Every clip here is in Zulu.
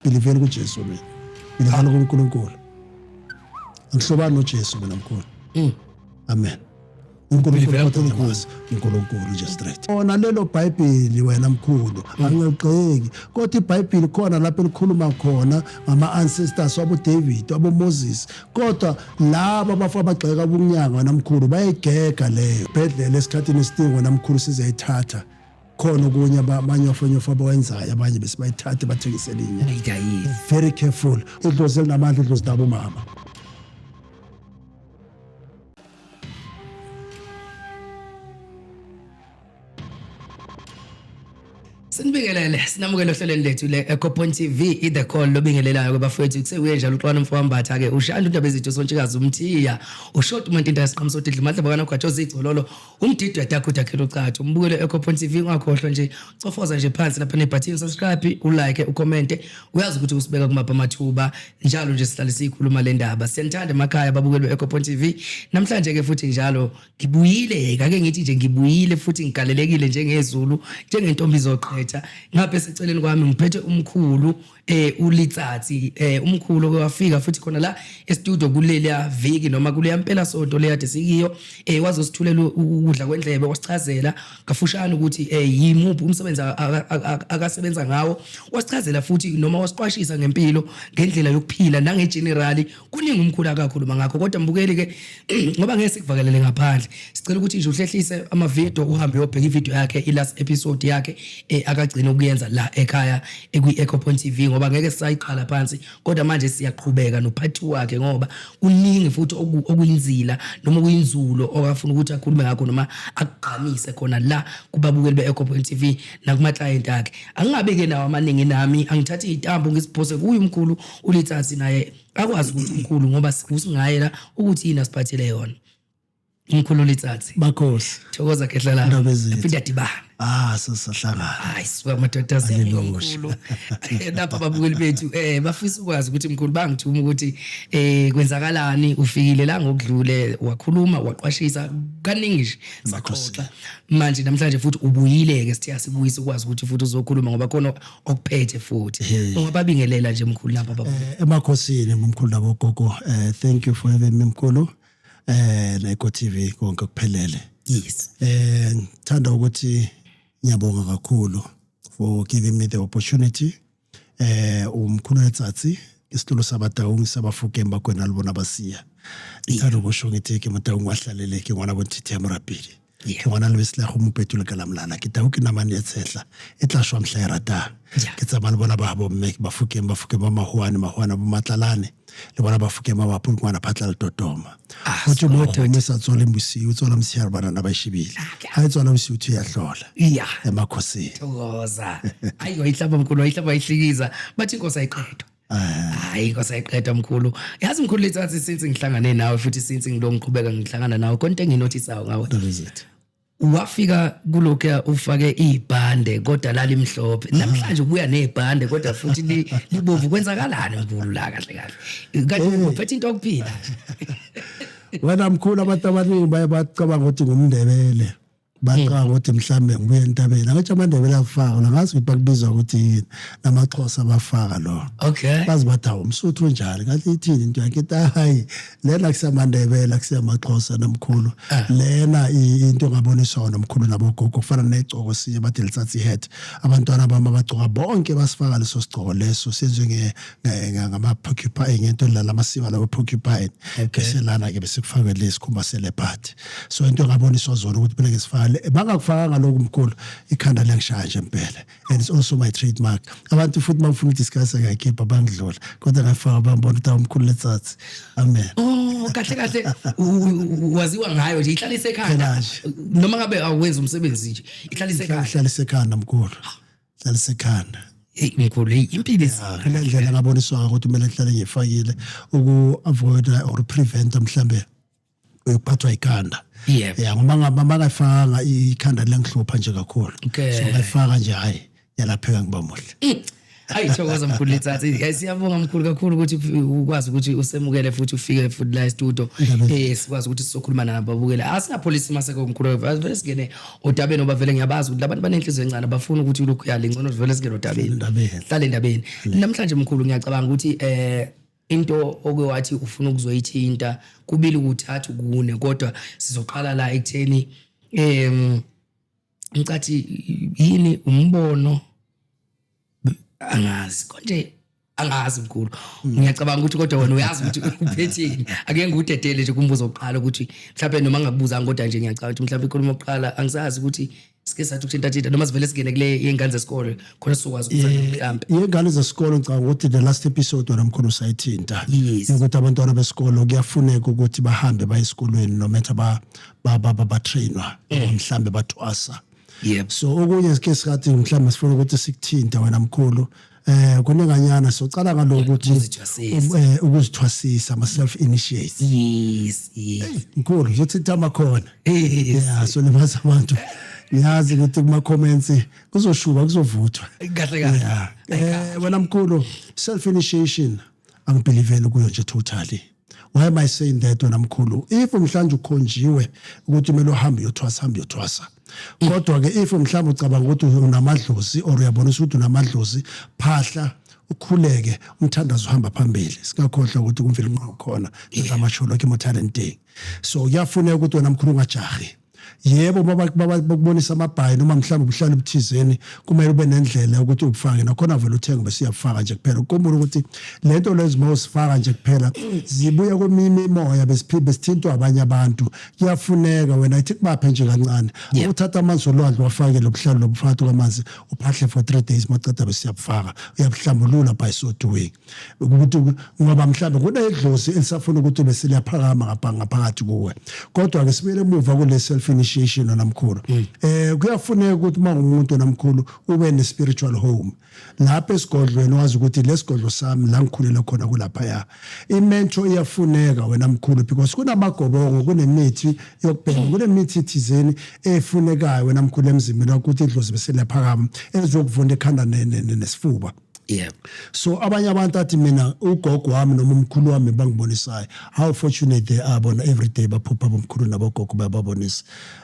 Believe kuJesu mina. Ngilahla kuNkulunkulu. Angihlobani noJesu mina mkhulu. Amen. uNkulunkulu just straight. Ona lelo Bible wena mkhulu angixeki kodwa iBhayibheli khona lapho elikhuluma khona ngama ancestors wabo David wabo Moses kodwa laba abafa abagxeka ubunyanga wena mkhulu bayigega leyo ibhedlela esikhathini esidingo wena mkhulu sizayithatha khona okunye abanye afanyofo abawenzayo abanye besibayithathe bathengisele inyama. Very careful idlozi elinamandla idlozi dabo mama. Sinibingelele sinamukele ohlelweni lethu le Ecopoint TV The Call lobingelelayo kubafowethu kusekuye njalo uXwana Mfowambatha ke ushanda uNdaba ezitho Sontshikazi uMthiya ushort umuntu into yasiqhamisa uDidla Madlaba kana uGatshoza igcololo umdidwe yakho khelo Chatha umbukele Ecopoint TV ungakhohlwa nje cofoza nje phansi lapha nebutton subscribe ulike ucomment uyazi ukuthi usibeka kumapha amathuba njalo nje sihlale sikhuluma le ndaba siyanthanda emakhaya babukeli beEcopoint TV namhlanje ke futhi njalo ngibuyile ake ngithi nje ngibuyile futhi ngigalelekile njengezulu njengentombi izoqhetha ngapha eseceleni kwami ngiphethe umkhulu uLitsatsi umkhulu wafika futhi khona la e-studio kuleya viki noma kuleya mpela sonto leyade sikiyo wazosithulela ukudla kwendlebe wasichazela kafushane ukuthi yimuphi umsebenzi akasebenza ngawo wasichazela futhi noma wasiqwashisa ngempilo ngendlela yokuphila nangegenerali kuningi umkhulu akakhuluma ngakho kodwa mbukeli ke ngoba ngeke sikuvakalele ngaphandle sicela ukuthi nje uhlehlise ama video uhambe uyobheka ivideo yakhe ilast episode yakhe akagcina ukuyenza la ekhaya ekwi-Ecopoint TV ngoba ngeke sisayiqala phansi kodwa manje siyaqhubeka nophathi wakhe ngoba uningi futhi okuyinzila noma kuyinzulo okafuna ukuthi akhulume ngakho noma akugqamise khona la kubabukeli beEcopoint TV nakuma client akhe angingabeke nawo amaningi nami angithatha izitambo ngisiphose kuye umkhulu uLitsatsi naye akwazi ukuthi umkhulu ngoba usingayela ukuthi yini asiphathele yona umkhulu uLitsatsi bakhosi thokoza khehla la aphinda dibana sasahlangana hayi siba madoda siyamkhulu lapha babukeli bethu bafisa ukwazi ukuthi mkhulu bangithuma ukuthi kwenzakalani ufikile la ngokudlule wakhuluma waqwashisa kaningi nje saxoxa manje namhlanje futhi ubuyile ke sithiya sibuyise ukwazi ukuthi futhi uzokhuluma ngoba khona okuphethe futhi ungababingelela nje mkhulu lapha babukeli emakhosini mkhulu nabo gogo thank you for having me mkhulu Eco TV konke kuphelele. Yes. Ngithanda ukuthi ngiyabonga kakhulu for giving me the opportunity. Umkhulu uLitsatsi isitulo sabadawu ngisabafuke embakweni alibona basiya. Ngithanda ukusho ngithi ke madawu ngwahlaleleke ngwana boNthithi Mrapili. Ke ngwana lebesilaga umpetule kalamlana ke dawu ke namane etsehla etlashwa mhla erata. Ke tsamana bona ba bo mme bafuke ba mahuana bo matlalane. Le bona bafuke mabapu ngwana phatla le totoma uthi mo khome sa tsole mbusi utsola msiyari bana na bayishibile ha itsona mbusi uthi yahlola emakhosini thokoza ayo ihlaba mkhulu ihlaba ihlikiza bathi inkosi ayiqedwa hayi inkosi ayiqedwa mkhulu yazi mkhulu Litsatsi since ngihlangane nawe futhi since ngilo ngiqhubeka ngihlangana nawe konke enginotisayo ngawe wafika kulokho ufake ibhande kodwa la limhlophe namhlanje ubuya nezibhande kodwa futhi libovu kwenzakalani mkhulu la kahle kahle kanti uphethe into okuphila wena mkhulu abantu abaningi bayabacabanga ukuthi ngumndebele baqanga ukuthi mhlambe ngibuye entabeni ngathi amandebele afaka ngazi ukuthi bakubizwa ukuthi namaXhosa bafaka lo okay bazi bathi umsuthu njalo ngathi ithini into yakhe hayi lena kusamandebele kusiyamaXhosa namkhulu lena into ngaboniswa nomkhulu nabogogo kufana negcoko siye bathi Litsatsi hat abantwana bama bagcoka bonke basifaka leso sigcoko leso senziwe ngama porcupine ngento la masiba la porcupine bese lana ke bese kufakwe lesikhumba selephathi so into ngaboniswa zona ukuthi phela ngesifaka bangakufaka ngaloko mkhulu ikhanda liyangishaya nje impela and it's also my trademark abantu futhi bangifuna udiscuss ngayikhipha bangidlula kodwa ngafaka bambona ukuthi umkhulu Litsatsi amen kahle kahle waziwa ngayo nje ihlalise ekhaya noma ngabe awenza umsebenzi nje ihlalise ekhaya mkhulu ihlalise ekhaya mkhulu impilo ngendlela ngaboniswa ukuthi kumele ihlale ngifakile uku-avoid or prevent mhlambe ukuphathwa ikhanda ngoba mangafanga ikhanda lengihlupha nje kakhulu so ngayifaka nje hayi yalapheka ngiba muhle ayithokoza mkhulu Letsatsi siyabonga mkhulu kakhulu ukuthi ukwazi ukuthi usemukele futhi ufike futhi la e-studio sikwazi ukuthi sizokhuluma nababukeli asinapolice maseko mkhulu vele singene odabeni oba vele ngiyabazi ukuthi labantu banenhliziyo encane abafuna ukuthi ulokhu yale ngcono vele singene odabeni hlale endabeni namhlanje mkhulu ngiyacabanga ukuthi into okwathi ufuna ukuzoyithinta kubili ukuthatha ukune kodwa sizoqala la ekutheni ngicathi yini umbono angazi konje angazi mkhulu ngiyacabanga ukuthi kodwa wena uyazi ukuthi uphetheni ake ngudedele nje kumbuzo oqala ukuthi mhlawumbe noma ngakubuzanga kodwa nje ngiyacabanga ukuthi mhlawumbe ikhuluma oqala angisazi ukuthi sike sathi ukuthinta noma sivele singene kule yengane zesikole khona sizokwazi ukuthi mhlawumbe yengane zesikole ngicabanga ukuthi the last episode wena mkhulu sayithinta ukuthi abantwana besikole kuyafuneka ukuthi bahambe baye esikolweni noma ba trainwa mhlawumbe bathwasa so okunye sike sikathi mhlawumbe sifuna ukuthi sikuthinta wena mkhulu kunenganyana socala ngaloko ukuthi ukuzithwasisa ama self initiate mkhulu uzothinta amakhona so lebaza abantu ngiyazi ukuthi kuma comments kuzoshuba kuzovuthwa kahle wena mkhulu self initiation angibelievele kuyo nje totally. Why am I saying that wena mkhulu? If mhlanje ukhonjiwe ukuthi kumele uhambe uyothwasa kodwa ke if mhlawumbe ucabanga ukuthi unamadlozi or uyabona ukuthi unamadlozi phahla ukhuleke umthandazo uhamba phambili singakhohlwa ukuthi kumvile ngqokhona ngamasholo ke mo talent day so kuyafuneka ukuthi wena mkhulu ungajahi yebo babakubonisa amabhayi noma mhlawumbe ubuhlalo obuthizeni kumele ube nendlela ukuthi ubufake nakhona vele uthenga bese uyafaka nje kuphela ukukhumbula ukuthi lento lezimo usifaka nje kuphela zibuya kwemimi imoya besithintwa abanye abantu kuyafuneka wena ithi kubaphe nje kancane uthatha amanzi olwandle wafake lobuhlalo lobufati kwamanzi uphahle for 3 days maceda bese uyabufaka uyabuhlambulula by so doing ukuthi ngoba mhlawumbe kunedlozi elisafuna ukuthi bese liyaphakama ngaphakathi kuwe kodwa ke sibele emuva kule self initiation namkhulu kuyafuneka ukuthi mangumuntu namkhulu ube ne spiritual home lapha esigodlweni wazi ukuthi lesigodlo sami la ngikhulela khona kulapha ya imento iyafuneka wena mkhulu because kunamagobongo kunemithi yokubheka kunemithi ethizeni efunekayo wena mkhulu emzimbeni ukuthi idlozi bese laphakama ezokuvunda ekhanda nesifuba so abanye abantu athi mina ugogo wami noma umkhulu wami bangibonisayo how fortunate they are bona every day baphupha bomkhulu nabogogo bayababonisa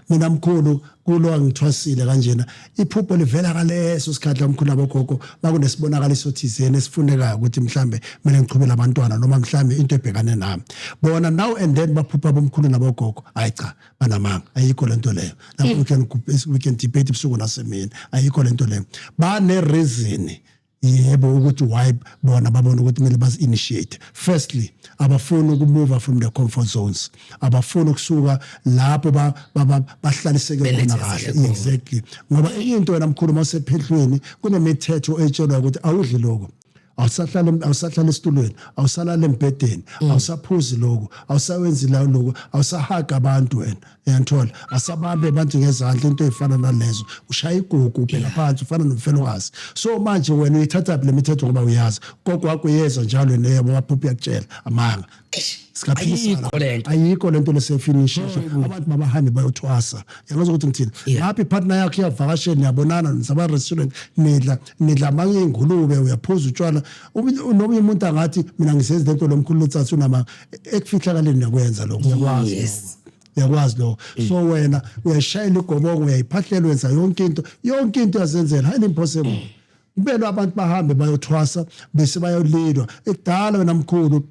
mina mkhulu kulo ngithwasile kanjena iphupho livela kaleso sikhathi umkhulu nabogogo bakunesibonakaliso thizeni esifunekayo ukuthi mhlambe mina ngichubela abantwana noma mhlambe into ebhekane nami bona now and then baphupha bomkhulu nabogogo hayi cha banamanga ayikho lento leyo lapho we can debate ibusuku nasemini ayikho lento leyo bane reason yebo ukuthi why bona babona ukuthi kumele basi-initiate firstly abafuna ukumove from the comfort zones abafuna ukusuka lapho bahlaliseke khona kahle exactly ngoba into wena mkhulu masephehlweni kunemithetho etshelwa ukuthi awudli lokho awusahlala esitulweni awusalala embedeni awusaphuzi lokho awusawenzi la lokho awusahaga abantu wena uyanthola asabambe abantu ngezandla into efana nalezo ushaya igugu ubheka phansi ufana nomfelokazi so manje wena uyithatha le mithetho ngoba uyazi gogo wakho yeza njalo neyabo baphupha yakutshela amanga sikaphilisana ayikho lento lesefinish abantu babahambe bayothwasa yazi ukuthi ngithini lapha ipartner yakho iyavakashela niyabonana nisaba restaurant nidla manje ingulube uyaphuza utshwala noma umuntu angathi mina ngisenza lento lomkhulu Letsatsi unama ekufihlakaleni yakwenza lokho uyakwazi lo so wena uyashayela igobongo uyayiphahlela wenza yonke into yazenzela highly impossible kubelwa abantu bahambe bayothwasa bese bayolidwa ekudala wena mkhulu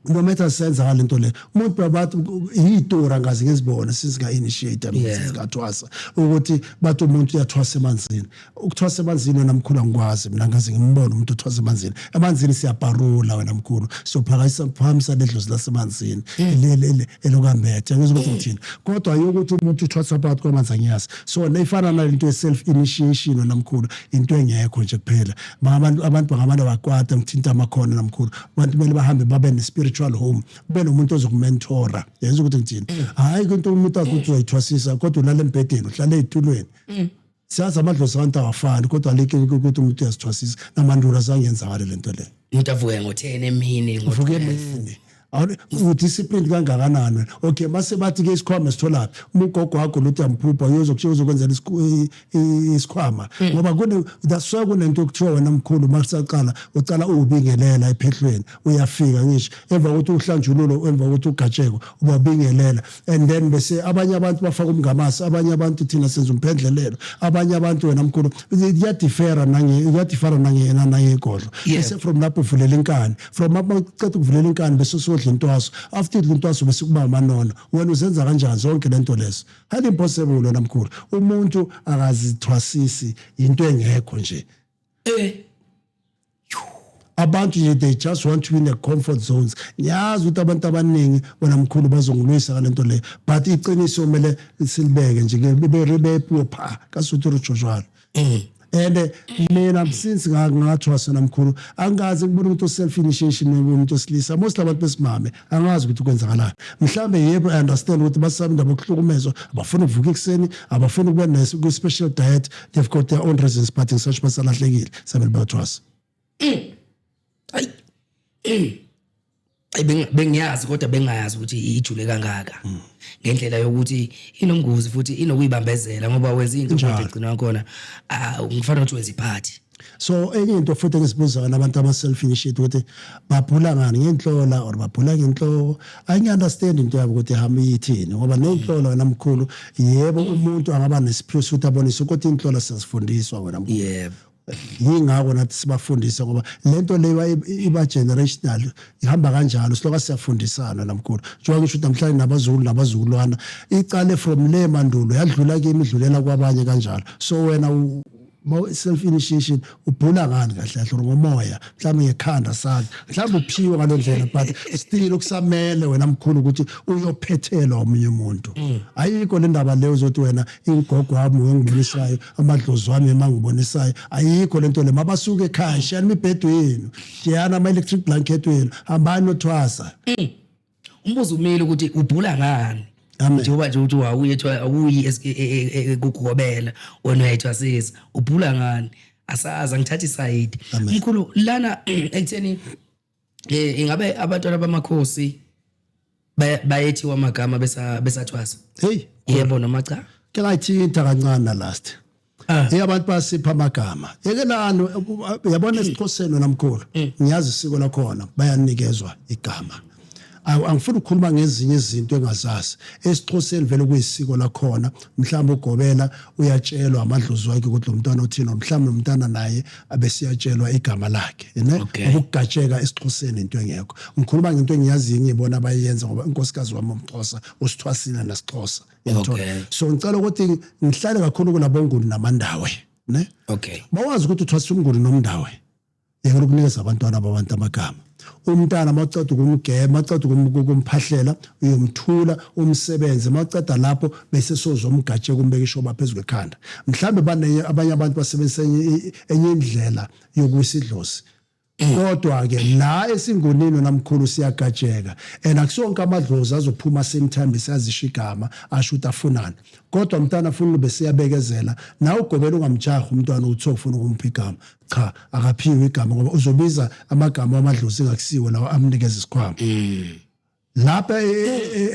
no matter senza ngalento le umuntu babathu iyitora ngazi ngezibona sizinga initiate sizingathwasa ukuthi bathi umuntu uyathwasa emanzini ukuthwasa emanzini wena mkhulu angikwazi mina ngazi ngimbona umuntu uthwasa emanzini siyabharula wena mkhulu sophakayisa phamisa ledlozi lasemanzini elokambethe ngizwe ukuthi ngithini kodwa ayokuthi umuntu uthwasa phakathi kwamanzi angiyazi so neyifana nalento ye self initiation wena mkhulu into engekho nje kuphela abantu bangabantu abakwata ngithinta amakhona namkhulu abantu kumele bahambe babe ne spiritual home kube nomuntu ozokumentora yenza ukuthi ngithini hayi into umuntu akuthi uyithwasisa kodwa ulala embedeni uhlala ezitulweni siyazi amadlozi abantu awafani kodwa leke ukuthi umuntu uyasithwasisa namandula zangenza ngale lento le umuntu avuke ngo10 emini uvuke emini udiscipline kangakanani wena okay mase bathi ke isikhwama sitholaphi ugogo wakho luthi amphupha uyozokwenzela isikhwama ngoba that's kunento okuthiwa wena mkhulu masaqala ucala ubingelela ephehlweni uyafika ngisho emva kokuthi uhlanjululo emva kokuthi ugatsheko ubabingelela and then bese abanye abantu bafaka umngamasi abanye abantu thina senza umphendlelelo abanye abantu wena mkhulu iyadifera nangegodlo bese from lapho uvulela inkani from lapho uqeda ukuvulela inkani bese usodla intwaso after idla intwaso bese kuba amanono wena uzenza kanjani zonke lento leso highly impossible wena mkhulu umuntu akazithwasisi into engekho nje abantu nje they just want to be in the comfort zones ngiyazi ukuthi abantu abaningi wena mkhulu bazongilwisa ngalento le but iqiniso kumele silibeke nje bebepuo pha kasuthu Joshua and mina since ngathwasa namkhulu angazi ngibona umuntu self initiation umuntu osilisa most abantu besimame angazi ukuthi kwenzakalani mhlambe yebo I understand ukuthi basabi ndaba okuhlukumezwa abafuna ukuvuka ekseni abafuna ukuba ku special diet they've got their own reasons but such basalahlekile sabele bathwasa bengiyazi kodwa bengayazi ukuthi ijule kangaka ngendlela yokuthi inongozi futhi inokuyibambezela ngoba wenza into kodwa igcina khona ngifanele ukuthi wenza iphathi so enye into futhi ngisibuza abantu ama self initiate ukuthi babhula ngani ngenhlola or babhula ngenhloko I understand into yabo ukuthi hamba yithini ngoba nenhlola wena mkhulu yebo umuntu angaba nesiphiwo futhi abonise ukuthi inhlola sesifundiswa wena mkhulu yebo yingakho nathi sibafundisa ngoba lento le iba generational ihamba kanjalo siloka siyafundisana namkhulu njengoba ngisho namhlanje nabazukulwana icale from le mandulo yadlula ke imidlulela kwabanye kanjalo so wena self initiation ubhula ngani kahle kahle ngomoya mhlawumbe ngekhanda sakhe mhlawumbe uphiwe ngalondlela but still ukusamele wena mkhulu ukuthi uyophethela omunye umuntu ayikho le ndaba leyo zothi wena ingogo wami ngibonisayo amadlozi wami emangibonisayo ayikho lento le mabasuke ekhaya shiyana imibhedo yenu shiyana ama electric blanket wenu hambani nothwasa umbuzo umile ukuthi ubhula ngani njengoba nje uthi awuyi ukugobela wena uyayithwasisa ubhula ngani asaza ngithatha iside mkhulu lana ekutheni ingabe abantwana bamakhosi bayethiwa amagama besathwasa hey yebo noma cha ke ngayithinta kancane na last abantu basipha amagama yekelani yabona esiXhoseni namkhulu ngiyazi isiko lakhona bayanikezwa igama angifuni ukukhuluma ngezinye izinto engazazi esiXhoseni vele kuyisiko lakhona mhlawumbe ugobela uyatshelwa amadlozi wakhe ukuthi lo mntwana uthina mhlawumbe umntana naye abesiyatshelwa igama lakhe ukugatsheka esiXhoseni into engekho ngikhuluma ngento engiyazi ngiyibona abayenza ngoba inkosikazi wami umXhosa usithwasile nesiXhosa so ngicela ukuthi ngihlale kakhulu kulabo nguni namandawe ne bawazi ukuthi uthwasisa umnguni nomndawe yeke ukunikeza abantwana babantu amagama umntana mawuceda ukumgema mawuceda ukumphahlela uyomthula umsebenze mawuceda lapho bese sozomgatshe kumbeka ishoba phezulu ekhanda mhlambe abanye abantu basebenzisa enye indlela yokusidlozi kodwa ke la esingonini namkhulu siyagatsheka akusonke amadlozi azophuma same time besazisha igama asho ukuthi afunana kodwa umntana afuna bese yabekezela na ugobela ungamjaha umntwana uthi ufuna ukumpha igama cha akaphiwe igama ngoba uzobiza amagama amadlozi ngakusiwe lawa amnikeza isikhwama lapha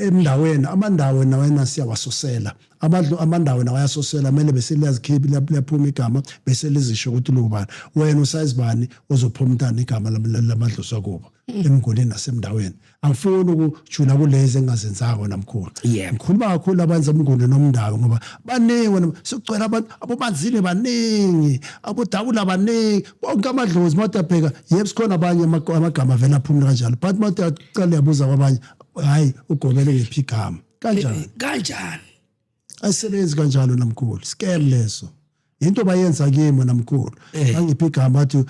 emndaweni amandawo nawena siyawasosela amandawo nawayasosela kumele bese liyazikhiphi liyaphuma igama bese lizisho ukuthi lubani wena usayizibani ozophuma umntana igama lamadlozi akubo emngoleni nasemndaweni angifuni ukujula kulezi engazenzako namkhulu ngikhuluma kakhulu abanza umngoli nomndawo ngoba baningi wena sikucwela abantu abobanzile baningi abodabula baningi bonke amadlozi mawutabheka yebo sikhona abanye amagama vele aphumula kanjalo but mawuqala yabuza kwabanye hayi ugobele ngephi igama kanjani asebenzi kanjalo namkhulu scam leso into bayenza kimi namkhulu angiphi igama athi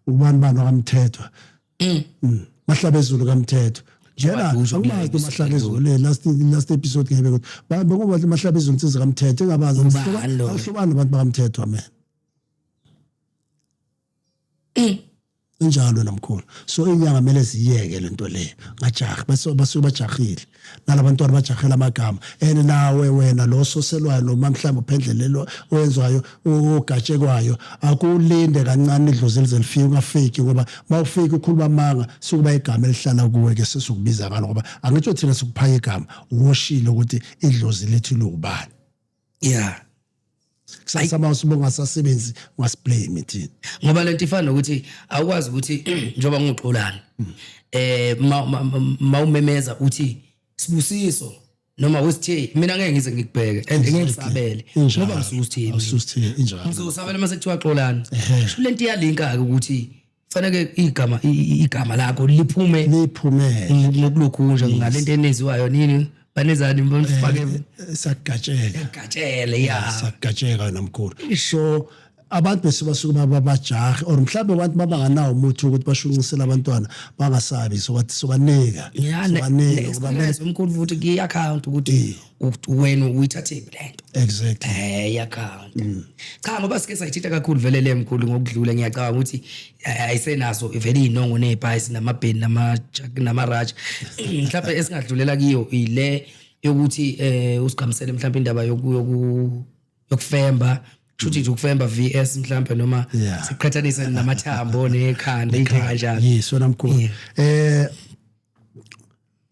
ubani kamthethwa mahlabezulu kamthethwa njena angimazi mahlabezulu last episode ngebe ukuthi ngoba mahlabezulu insizwa kamthethwa engabazi ahlubani abantu bakamthethwa man Injalo namkhulu. So inyanga kumele ziyeke lento le. Ngajahi basuke bajahile. Nalabantwana bajahela amagama. Nawe wena lo soselwayo noma mhlawumbe uphendlelelo owenzayo ugatshe kwayo akulinde kancane idlozi lizelifika ungafiki ngoba mawufika ukhuluma amanga sukuba igama elihlala kuwe ke sesikubiza ngalo ngoba angitsho thina sikuphaka igama woshile ukuthi idlozi lethu lokubani. Yeah. Kusasa mawusibonga sasebenzi ungasblame thina. Ngoba lento ifana nokuthi awukwazi ukuthi njoba nguxolana mawumemeza uthi Sibusiso noma usithe mina ngeke ngize ngikubheke and ngeke ngisabele ngoba ngisukuthini ususithini injalo ngizosabela mase kuthiwa xolana lento iyalinka ke ukuthi fanele igama lakho liphume ngokulokhunja ngalento eneziwayo nini banezani mbonifake sagatshele ya sagatsheka namkhulu so abantu besibasuka babajahi or mhlawumbe abantu babanganawo umuthi ukuthi bashunqisela abantwana bangasabi sobanika ngoba manje umkhulu futhi ki account ukuthi wena uyithathe lento exactly i-account cha ngoba sike sayithatha kakhulu vele le mkhulu ngokudlula ngiyacabanga ukuthi ayisenazo vele inongo nezibhayisi namabheni namaraja mhlawumbe esingadlulela kiyo ile yokuthi usiqhamisele mhlawumbe indaba yokufemba shuthi nje ukufemba VS mhlawumbe noma siqhathanise namathambo nekhanda into kanjalo yiso namkhulu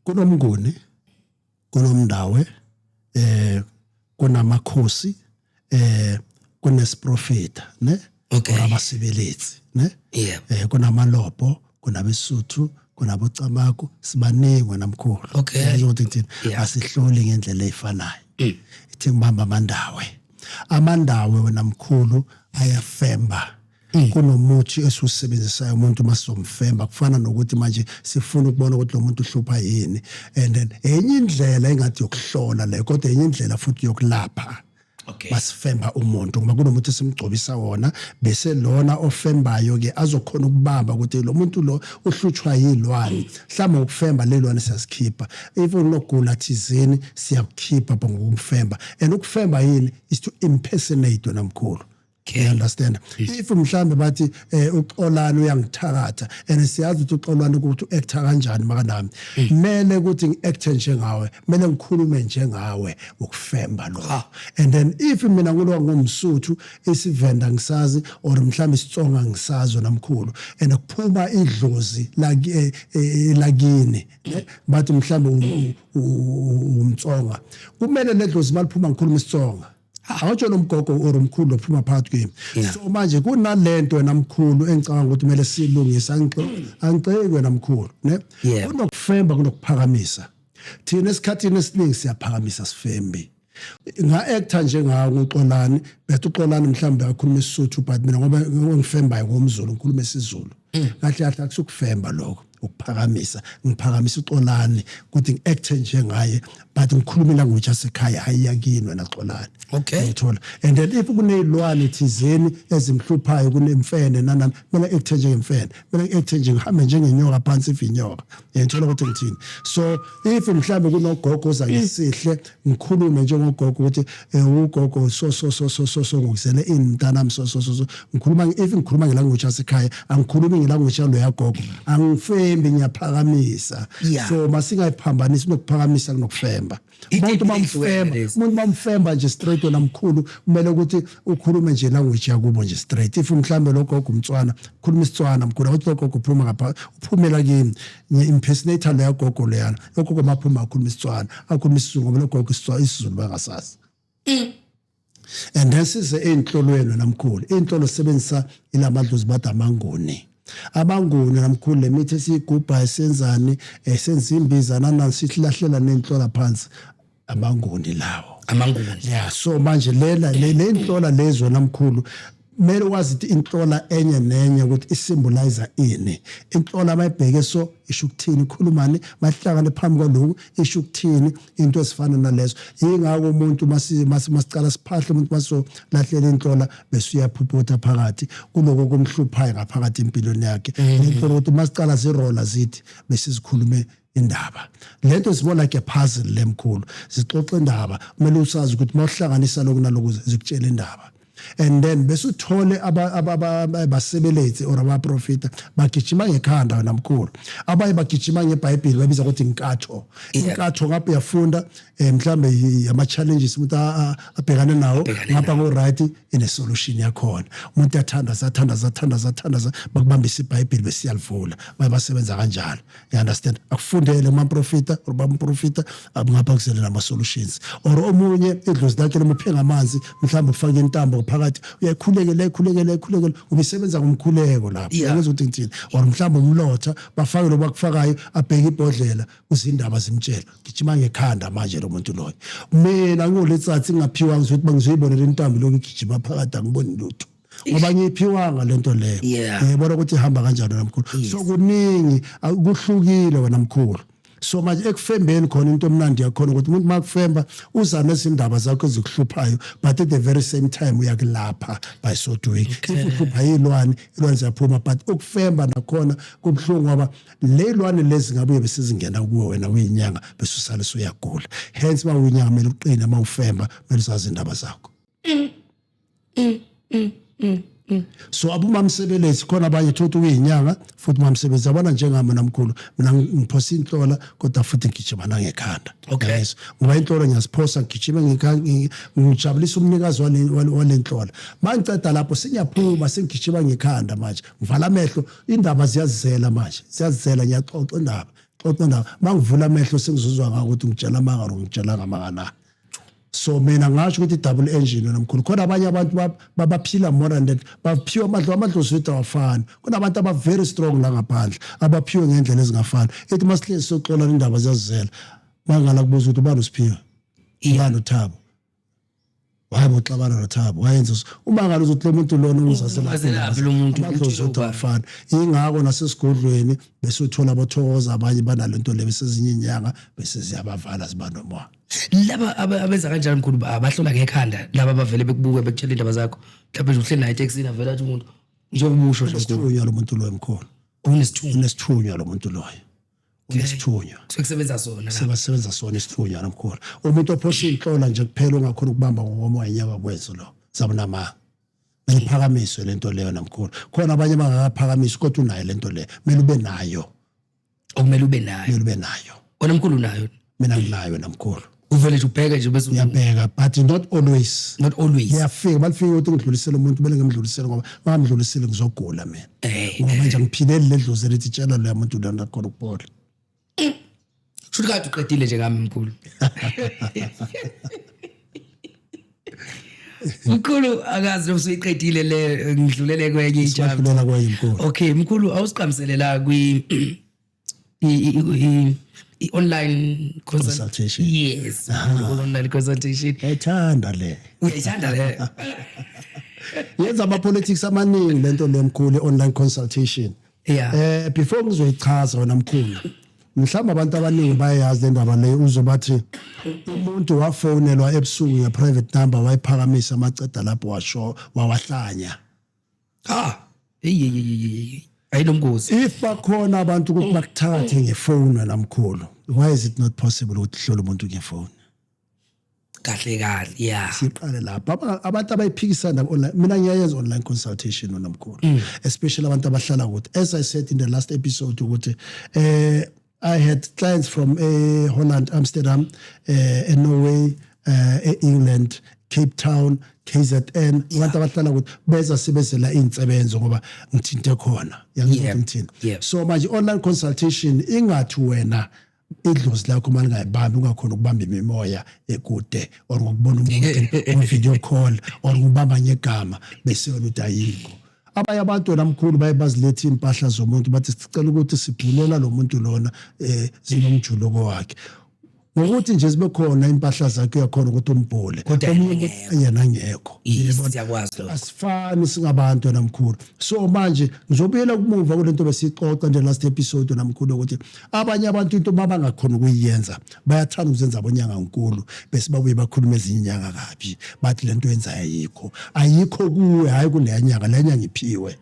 kunomnguni kunomndawe kunamakhosi kunesiprofeta ne abasebeletsi ne kunamalobo kunabesuthu kunabocamaku sibaningwe namkhulu ukuthi thina asihloli ngendlela efanayo ithi ngibamba amandawe wena mkhulu ayafemba kunomuthi esiusebenzisayo umuntu masomfemba kufana nokuthi manje sifuna ukubona ukuthi lo muntu uhlupha yini and then enye indlela engathi yokuhlola le kodwa enye indlela futhi yokulapha basifemba umuntu ngoba kunomuthi simgcobisa wona bese lona ofembayo ke azokhona ukubamba ukuthi lo muntu lo uhlutshwa yilwane mhlawumbe ukufemba lelwane siyasikhipha even nogula thizeni siyakukhipha ngokumfemba and ukufemba yini is to impersonate namkhulu. You understand? If mhlambe bathi uxolana uyangithakatha and siyazi ukuthi uxolana ukuthi uacta kanjani makanami kumele ukuthi ngiacte njengawe kumele ngikhulume njengawe ukufemba lo and then if mina kulo ngumsuthu isivenda ngisazi or mhlambe isitsonga ngisazo namkhulu and kuphuma idlozi lakini bathi mhlambe umtsonga kumele ledlozi maliphuma ngikhuluma isitsonga awutsho nomgogo or umkhulu ophuma phakathi kimi so manje kunalento namkhulu engicabanga ukuthi kumele silungise angiceke namkhulu ne kunokufemba kunokuphakamisa thina esikhathini esiningi siyaphakamisa sifembi nga-acta njengawo nguxolani bethu uxolani mhlawumbe akhuluma isisuthu but mina ngoba ngifembayo ngomzulu ngikhuluma isizulu kahle kahle akusukufemba lokho ukuphakamisa ngiphakamisa uxolani ukuthi ngiacte njengaye but ngikhuluma language yasekhaya hayiyakini wena xolani ngithola and then if kunezilwane thizeni ezimhluphayo kunemfene nanami mina acte njengemfene mina acte njengihambe njengenyoka phansi ivinyoka ngithola ukuthi ngithini so if mhlambe kunogogo zangisihle ngikhulume njengogogo ukuthi ugogo so ngizele ini mntanami so ngikhuluma if ngikhuluma ngelanguage yasekhaya angikhulumi ngelanguage yalo yagogo angifembi ngiyaphakamisa so masingayiphambanisi nokuphakamisa kunokufemba umuntu mamfemba nje straight namkhulu kumele ukuthi ukhulume nje language yakubo nje straight if mhlambe logogo umtswana ukhuluma isitswana mkhulu ukuthi logogo uphuma ngapha uphumela kimi impersonator lo yagogo leyana logogo maphuma ukhuluma isitswana akhuluma isizulu ngoba logogo isizulu bangasazi and this is enhlolweni namkhulu inhlolo sebenzisa ilamadlozi bada amanguni namkhulu lemithi esigubha esenzani esenza imbiza nanasihlahlela nenhlola phansi amanguni lawo so manje le inhlola lezo namkhulu kumele wazi ukuthi inhlola enye nenye ukuthi isymbolize ini inhlola mayibheke so isho ukuthini ikhulumani mahlangane phambi kwaloko isho ukuthini into esifana nalezo yingako umuntu masicala siphahle umuntu maso lahlela inhlola bese uyaphuphuta phakathi kuloko kumhluphayo ngaphakathi empilweni yakhe inhlola ukuthi masicala zirola zithi bese sikhulume indaba lento sibona like a puzzle lemkhulu sixoxa indaba kumele usazi ukuthi mawuhlanganisa lokho naloko zikutshela indaba and then bese uthole abasebenzi or abaprofita bagijima ngekhanda wena mkhulu abaye bagijima ngeBhayibheli babiza ukuthi inkatho ngapha uyafunda mhlambe ama challenges umuntu abhekane nawo ngapha ngo right ine solution yakhona umuntu athandaza bakubambisa iBhayibheli besiyalivula basebenza kanjalo you understand akufundele amaprofita or bamprofita ngapha kusele nama solutions or omunye idlozi lakhe lemuphenga amanzi mhlambe ufake intambo phakathi uyakhulekela ubisebenza ngomkhuleko lapho uyazi ukuthi ngithini or mhlambe umlotha bafake lo bakufakayo abheke ibhodlela uzindaba zimtshela gijima ngekhanda manje lo muntu loyo mina ngoletsatsi ngaphiwa ngizothi bangizoyibonela intambo lokugijima phakathi angiboni lutho ngoba ngiphiwanga lento leyo ngibona ukuthi ihamba kanjani namkhulu so kuningi kuhlukile wena mkhulu so manje ekufembeni khona into emnandi yakhona ukuthi umuntu makufemba uza nezindaba zakho ezikuhluphayo but at the very same time uyakulapha by so doing if uhlupha ilwane ziyaphuma but ukufemba nakhona kubhlungu ngoba lelwane lezi ngabuye besizingena kuwe wena uyinyanga bese usale uyagula hence ba uyinyanga kumele uqine uma ufemba kumele uzazi indaba zakho so abumamsebenzi khona abanye thothi uyinyanga futhi mamsebenzi abana njengami namkhulu mina ngiphosa inhlola kodwa futhi ngigijima nangekhanda yes ngoba inhlola ngiyasiphosa ngigijime ngijabulisa umnikazi walenhlola mangiceda lapho sinyaphuma sengigijima ngekhanda manje ngivala amehlo indaba ziyazizela manje ziyazizela ngiyaxoxa indaba mangivula amehlo sengizuzwa ngaho ukuthi ngitshela amanga ngitshela ngamanga so mina ngasho ukuthi double engine namkhulu khona abanye abantu babaphila more than that baphiwa amadlo swethu awafani kunabantu aba very strong la ngaphandle abaphiwe ngendlela ezingafani ethi masihlezi soxola indaba ziyazizela mangala kubuza ukuthi ubani usiphiwe ubani uThabo wabo xabana noThabo wayenza uma ngalo uzothi lo muntu lona uzaselaphi lo muntu uzofana ingako nasesigodlweni bese uthola abathokoza abanye banalento le bese ezinye inyanga bese ziyabavala zibanoma laba abenza kanjani mkhulu abahlola ngekhanda laba bavele bekubuke bekutshela indaba zakho mhlawumbe nje uhleli naye taxini avela athi umuntu njengoba ubusho nje mkhulu lo muntu loyo mkhulu unesithunywa lo muntu loyo unesithunywa sekusebenza sona sebasebenza sona isithunywa namkhulu umuntu ophosa inhlola nje kuphela ongakhona ukubamba ngomoya wenyaka kwezo lo zabonama beyiphakamiswe lento leyo namkhulu khona abanye bangakaphakamiswa kodwa unayo lento leyo kumele ube nayo okumele ube nayo wena mkhulu nayo mina nginayo namkhulu uvele nje ubheke nje bese uyabheka but not always ngiyafika balifika ukuthi ngidlulisele umuntu bele ngimdlulisele ngoba ngamdlulisele ngizogula mina ngoba manje ngiphilele ledlozi lethi tshela lo muntu lona khona ukuphola Shuthi kade uqedile nje ngami mkhulu. Mkhulu akazi noma usuyiqedile le ngidlulele kwenye ijambo. Okay mkhulu awusiqhamselela online consultation. Yes, online consultation. Ethanda le. Uyayithanda le. Yenza ama politics amaningi lento lemkhulu online consultation. Yeah. Before ngizoyichaza wena mkhulu. Mhlawumbe abantu abaningi bayayazi le ndaba leyo uzobathi umuntu wafonelwa ebusuku ngeprivate number wayiphakamisa amaceda lapho washo wawahlanya. Ayilomgozi. If bakhona abantu ukuthi bakuthakathe ngefone wena mkhulu, why is it not possible ukuthi hlole umuntu ngefone? Kahle yeah. Siqale lapha abantu abayiphikisana online mina ngiyayenza online consultation wena mkhulu especially abantu abahlala ukuthi as I said in the last episode ukuthi I had clients from Holland, Amsterdam, Norway, England, Cape Town, KZN. Abantu abahlala ukuthi beza sibezela insebenzo ngoba ngithinte khona. Yangithini. So manje online consultation ingathi wena idlozi lakho malingayibambi ungakhona ukubamba imimoya ekude or ngokubona umuntu on video call or ngubamba ngegama bese wena utayiko. Abanye abantu namkhulu bayebazilethe impahla zomuntu bathi sicela ukuthi sibhulela lo muntu lona zinomjuluko wakhe ngokuthi nje sibe khona impahla zakhe yakhona ukuthi umbhole yena ngekho siyakwazi lokho asifani singabantu namkhulu so manje ngizobuyela kumuva kulento besixoxa nje last episode namkhulu ukuthi abanye abantu into babangakhona ukuyenza bayathanda ukuzenza abonyanga nkulu bese babuye bakhuluma ezinyanga kabi bathi lento yenza ayikho kuwe hayi kule nyanga le nyanga iphiwe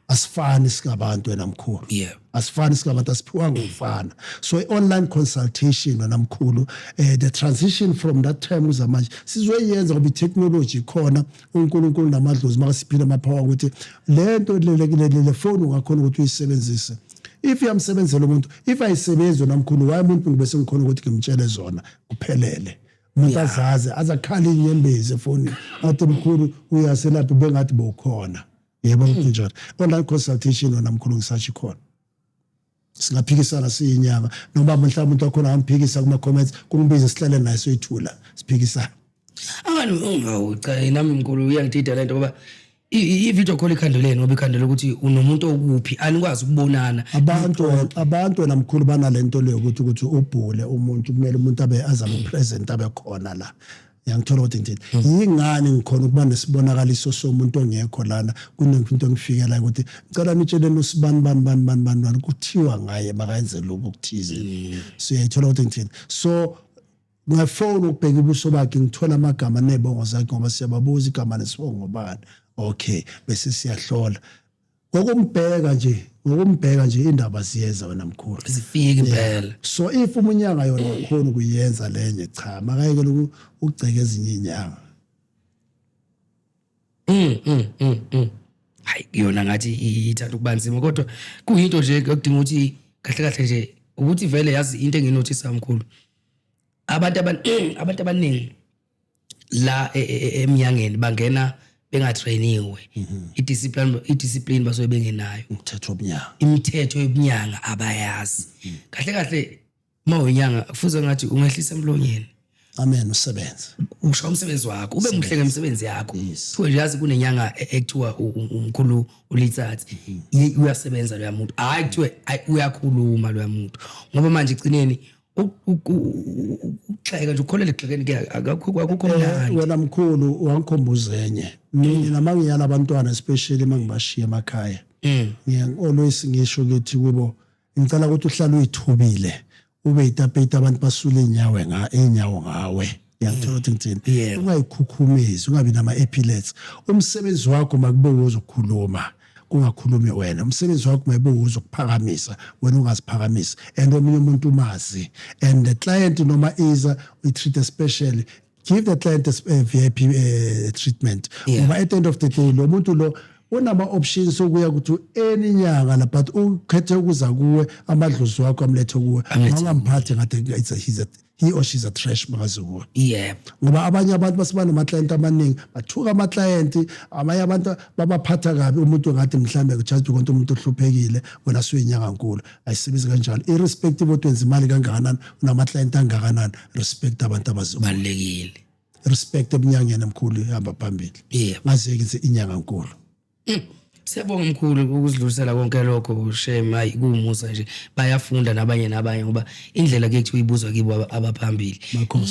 asifani sikabantu wena mkhulu Yeah. asifani sikabantu asiphiwa ngokufana so online consultation wena mkhulu the transition from that time uzamanje sizoyenza ngoba itechnology khona uNkulunkulu namadlozi makasiphila amaphawa ukuthi lento le phone ungakhona ukuthi uyisebenzise if yamsebenzela umuntu if ayisebenzi namkhulu waye umuntu ngibese ngikhona ukuthi ngimtshele zona kuphelele umuntu azazi azakhali inyembezi efonini athi mkhulu uyaselapha bengathi bokhona yebo kunjalo online consultation wona mkhulu ngisachi khona singaphikisana siyinyanga noma mhlawumbe umuntu wakhona amphikisa kuma comments kungibize sihlale naye soyithula siphikisana angani cha nami mkhulu uyangidida lento ngoba i-video call ikhandelene ngoba ikhandela ukuthi unomuntu okuphi anikwazi ukubonana abantu namkhulu banalento leyo ukuthi ubhule umuntu kumele umuntu abe azabe present abe khona la yangithola ukuthi ngithini yingani ngikhona ukuba nesibonakaliso somuntu ongekho lana kunento engifikela ukuthi ngicela nitsheleni usibani kuthiwa ngaye bakayenze lokho kuthize siyayithola ukuthi ngithini so ngafona ukubheka ubuso bakhe ngithola amagama nebongo zakhe ngoba siyababuza igama nesibongo bani okay bese siyahlola ngokumbheka nje indaba ziyeza wena mkhulu zifike impela so if umunyanga yona khona kuyenza lenye cha makayeke ukugceka ezinye inyanga hayi yona ngathi ithanda ukubanzima kodwa kuyinto nje ekudinga ukuthi kahle nje ukuthi vele yazi into enginothisa mkhulu abantu abaningi la eminyangeni bangena bengatrainiwe idiscipline basobe bengenayo imithetho yobunyanga abayazi kahle mawinyanga kufuze ngathi ungehlisa emlonyeni amen usebenza usho umsebenzi wakho ube muhle ngemsebenzi yakho futhi nje yazi kunenyanga ekuthiwa umkhulu ulitsathi uyasebenza lo muntu hayi kuthiwe uyakhuluma lo muntu ngoba manje igcineni ukuxheka nje ukholele egxekeni ke akukho mnandi wena mkhulu wangikhombuza enye mina mangiyala abantwana especially mangibashiya emakhaya always ngisho ukuthi kubo ngicela ukuthi uhlale uyithubile ube itapeta abantu basule inyawo ngawe ngiyathola ukuthi ngithini ungayikhukhumezi ungabi nama epilepsy umsebenzi wakho makube uzokhuluma kungakhulumi wena umsebenzi wakho mayibe uzokuphakamisa wena ungaziphakamisa and omunye umuntu umazi and the client noma iza we treat especially give the client a VIP treatment ngoba at the end of the day lo muntu lo unama options okuya ukuthi eninyanga la but ukhethe ukuza kuwe amadlozi wakho amlethe kuwe angamphathi ngathi he or she's a trash makazuko ngoba abanye abantu basibana nama client amaningi bathuka ama client abanye abantu babaphatha kabi umuntu ngathi mhlambe just because umuntu ohluphekile wena suyinyanga nkulu ayisebenzi kanjalo irrespective otwenza imali kangakanani unama client angakanani respect abantu abazibalekile respect ebunyangeni emkhulu ihamba phambili ngazeke inyanga nkulu Siyabonga mkhulu ukuzidlulisela konke lokho shame hayi kumusa nje bayafunda nabanye ngoba indlela ke kuthi uyibuzwa kibo abaphambili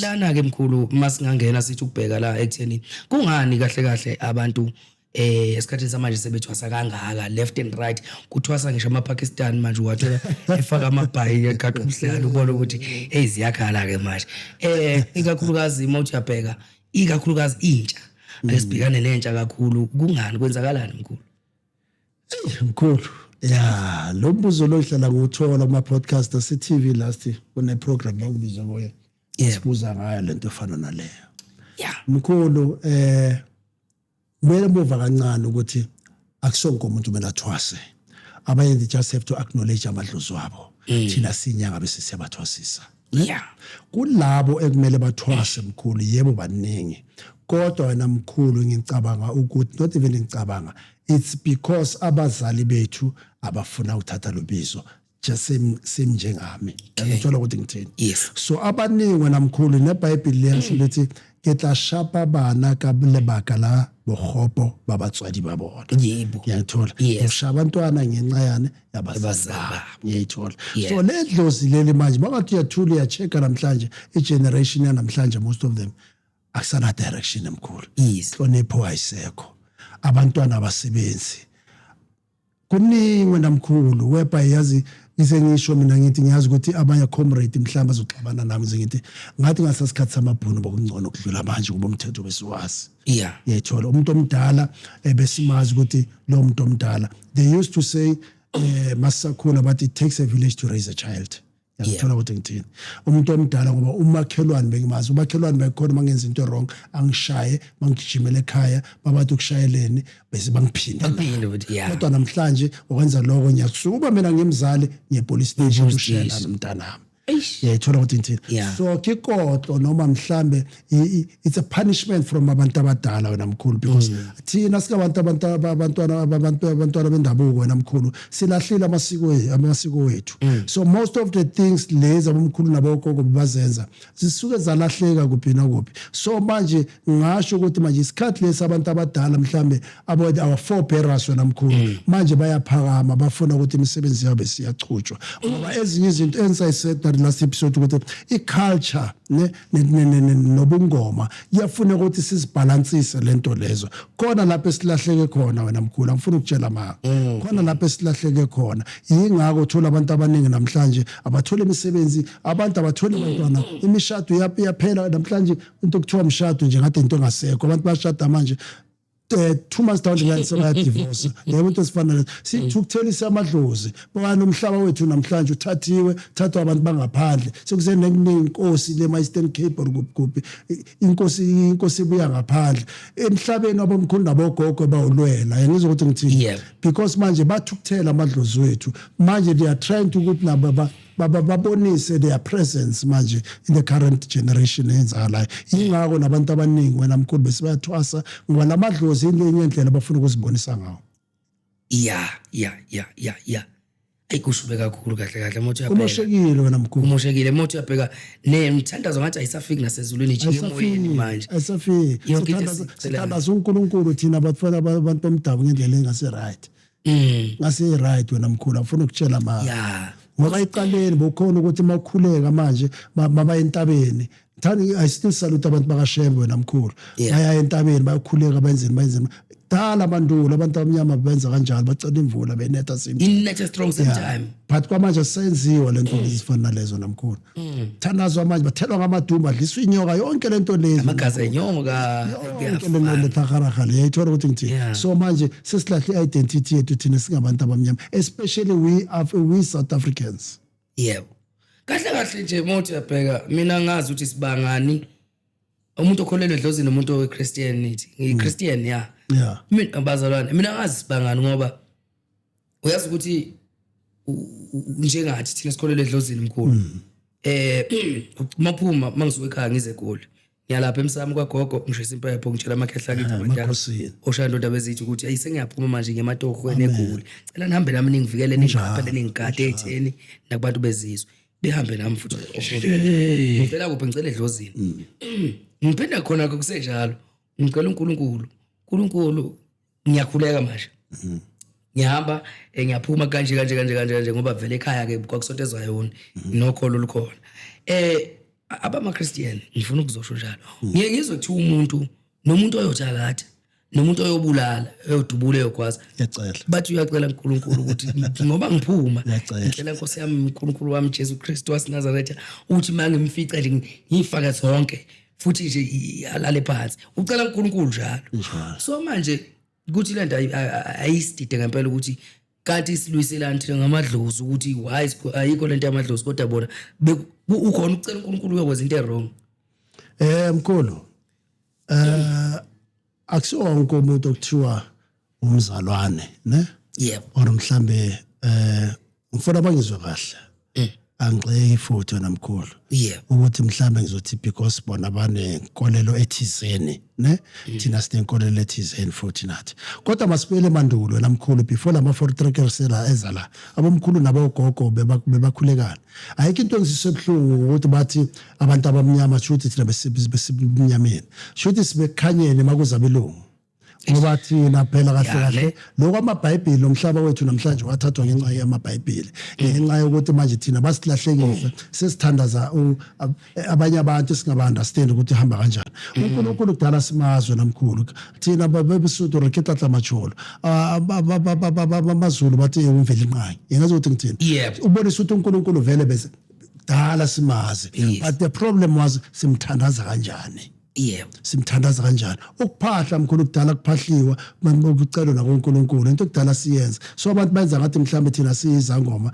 lana ke mkhulu masingangena sithi ukubheka la ekutheni kungani kahle abantu esikhathini samanje sebethwasa kangaka left and right kuthwasa ngisho amaPakistan manje wathola efaka amabhayi egaqa umhlalo ubona ukuthi ziyakhala ke manje ikakhulukazi mawuthi uyabheka ikakhulukazi intsha lesibhekane nentsha kakhulu kungani kwenzakalani mkhulu mkhulu lo mbuzo lo ihlala nguthola kuma podcast ase TV last kune program bakubiza ngoye sibuza ngayo lento efana naleyo mkhulu kumele muva kancane ukuthi akusonke umuntu kumele athwase abanye just have to acknowledge amadlozi wabo thina sinyanga bese siyabathwasisa kulabo ekumele bathwase mkhulu yebo baningi kodwa wena mkhulu ngicabanga ukuthi not even ngicabanga it's because abazali bethu abafuna ukuthatha lobizo just same njengami ngithola ukuthi ngithini so abaningi wena mkhulu neBhayibheli liyasho ukuthi ke tla shapa bana ka lebaka la bogopo ba batswadi ba bona ngiyathola usha abantwana ngenxa yane yabazali ngiyithola so ledlozi leli manje babathi uyathula uyachecka namhlanje igeneration yanamhlanje most of them akusana direction emkhulu hlonipho ayisekho abantwana abasebenzi kuningi namkhulu weba yazi ngisho mina ngithi ngiyazi ukuthi abanye comrade mhlawumbe azoxabana nami ngithi ngathi ngasasikhathi samabhunu bokungcono ukudlula manje kuba umthetho besiwazi yethola umuntu omdala besimazi ukuthi lo muntu omdala they used to say masakhula but it takes a village to raise a child. Ngiyathola ukuthi ngithini umuntu omdala ngoba umakhelwane bengimazi umakhelwane bekhona mangenza into wrong angishaye mangijimela ekhaya babathi ukushayeleni bese bangiphinde kodwa namhlanje ukwenza lokho ngiyakusuka mina ngimzali ngepolice station ushayela nomntanami yayithola ukuthi ngithini so kikoto noma mhlambe it's a punishment from abantu abadala wena mkhulu because thina abantwana bendabuko wena mkhulu silahlile amasiko wethu so most of the things lezi abomkhulu nabogogo bazenza zisuke zalahleka kuphi nakuphi so manje ngasho ukuthi manje isikhathi lesi abantu abadala mhlambe our forebearers wena mkhulu manje bayaphakama bafuna ukuthi imisebenzi yabo siyachutshwa ngoba ezinye izinto ensayisetha last episode ukuthi iculture nobungoma iyafuna ukuthi sizibalansise lento lezo khona lapho esilahleke khona wena mkhulu angifuni ukutshela mama khona lapho esilahleke khona yingakho uthola abantu abaningi namhlanje abathola imisebenzi abantu abathola abantwana imishado yaphela namhlanje into kuthiwa umshado nje ngathi into engasekho abantu bashada manje 2 months down the line sebaya divorce yebo into esifanele sithukuthelisa amadlozi bani umhlaba wethu namhlanje thathwa abantu bangaphandle sekuzene inkosi le Eastern Cape kuphi inkosi ibuya ngaphandle emhlabeni abomkhulu nabogogo bawulwela ngizokuthi ngithini because manje bathukuthela amadlozi wethu manje they are trying to ukuthi nabo babonise their presence manje in the current generation enzakalayo ingakho nabantu abaningi wena mkhulu bese bayathwasa ngoba lamadlozi inenye indlela abafuna ukuzibonisa ngawo ayikushube kakhulu kahle moto uyabheka umoshekile wena mkhulu umoshekile moto uyabheka nemthandazo ngathi ayisafiki nasezulwini nje emoyeni manje ayisafiki sithandaza uNkulunkulu thina abatfana abantu bomdabu ngendlela engase right ngase right wena mkhulu afuna ukutshela mama ngoba iqaleni bokhona ukuthi makukhuleka manje baba entabeni thani I still salute abantu bakashembe wena mkhulu baya entabeni bayakhuleka benzeni dala mandulo abantu abamnyama benza kanjalo bacela imvula benetha inetha strong sometime but kwamanje senziwa lento ezifana nalezo namkhulu thandazwa manje bathelwa ngamadumba adliswa inyoka yonke lento lezi amagazi enyoka kuyafana lethakharahale yayithola ukuthi ngithini so manje sesilahle identity yethu thina singabantu abamnyama especially we South Africans yebo kahle nje mothi uyabheka mina ngazi ukuthi sibangani umuntu okholelwe edlozini umuntu weChristianity ngiChristian mina abazalwane mina ngazi sibangani ngoba uyazi ukuthi njengathi thina sikholelwe edlozini mkhulu maphuma mangisuka ekhaya ngize eGoli ngiyalapha emsamo kwagogo ngishisa impepho ngitshela amakhehla akithi abantwana oshaya ndaba ezithi ukuthi ayise ngiyaphuma manje ngematohweni eGoli cela nihambe nami ningivikele ningapha ningigade etheni nakubantu bezizwe behambe nami futhi ngicela kuphi ngicela edlozini ngiphinda khona kusenjalo ngicela uNkulunkulu ngiyakhuleka manje ngihamba ngiyaphuma kanje ngoba vele ekhaya ke kwakusotezwa yona nokholo lukhona abama Christian ngifuna ukuzosho njalo ngizothiwa umuntu nomuntu oyothakatha nomuntu oyobulala oyodubula eyogwaza ngiyacela bathi uyacela uNkulunkulu ukuthi ngoba ngiphuma ngicela Nkosi yami uNkulunkulu wami Jesu Kristu waseNazaretha uthi mangimfica nje ngifaka zonke futhi nje alale phansi ucela uNkulunkulu njalo so manje ukuthi lento ayisidide ngempela ukuthi kanti silwiselana thina ngamadlozi ukuthi why ayikho lento yamadlozi kodwa bona ukhona ucela uNkulunkulu uyokwenza into wrong mkhulu akusiwo wonke umuntu okuthiwa umzalwane ne yebo or mhlambe ngifuna bangizwe kahle angixeki futhi wena mkhulu ukuthi mhlambe ngizothi because bona banenkolelo ethizeni ne thina sinenkolelo ethizeni futhi nathi kodwa masibele mandulo wena mkhulu before lama 43 kersela ezala abomkhulu nabogogo bebakhulekana ayikho into engisisebuhlungu ukuthi bathi abantu abamnyama futhi thina besibumnyameni futhi sibekhanyeni makuzabelungu ngoba thina phela kahle kahle lokho amabhayibheli omhlaba wethu namhlanje wathathwa ngenxa yamabhayibheli ngenxa yokuthi manje thina basilahlekile sesithandaza abanye abantu singabaunderstand ukuthi ihamba kanjani uNkulunkulu kudala simazwe namkhulu thina bebesudo reketla macholo amazulu bathi umveli inqangi ingazi ukuthi ngithini ubonisa ukuthi uNkulunkulu vele bese dala simazi but the problem was simthandaza kanjani simthandaza kanjani ukuphahla mkhulu kudala kuphahliwa ukucelwa nakuNkulunkulu into kudala siyenza so abantu benza ngathi mhlambe thina siyizangoma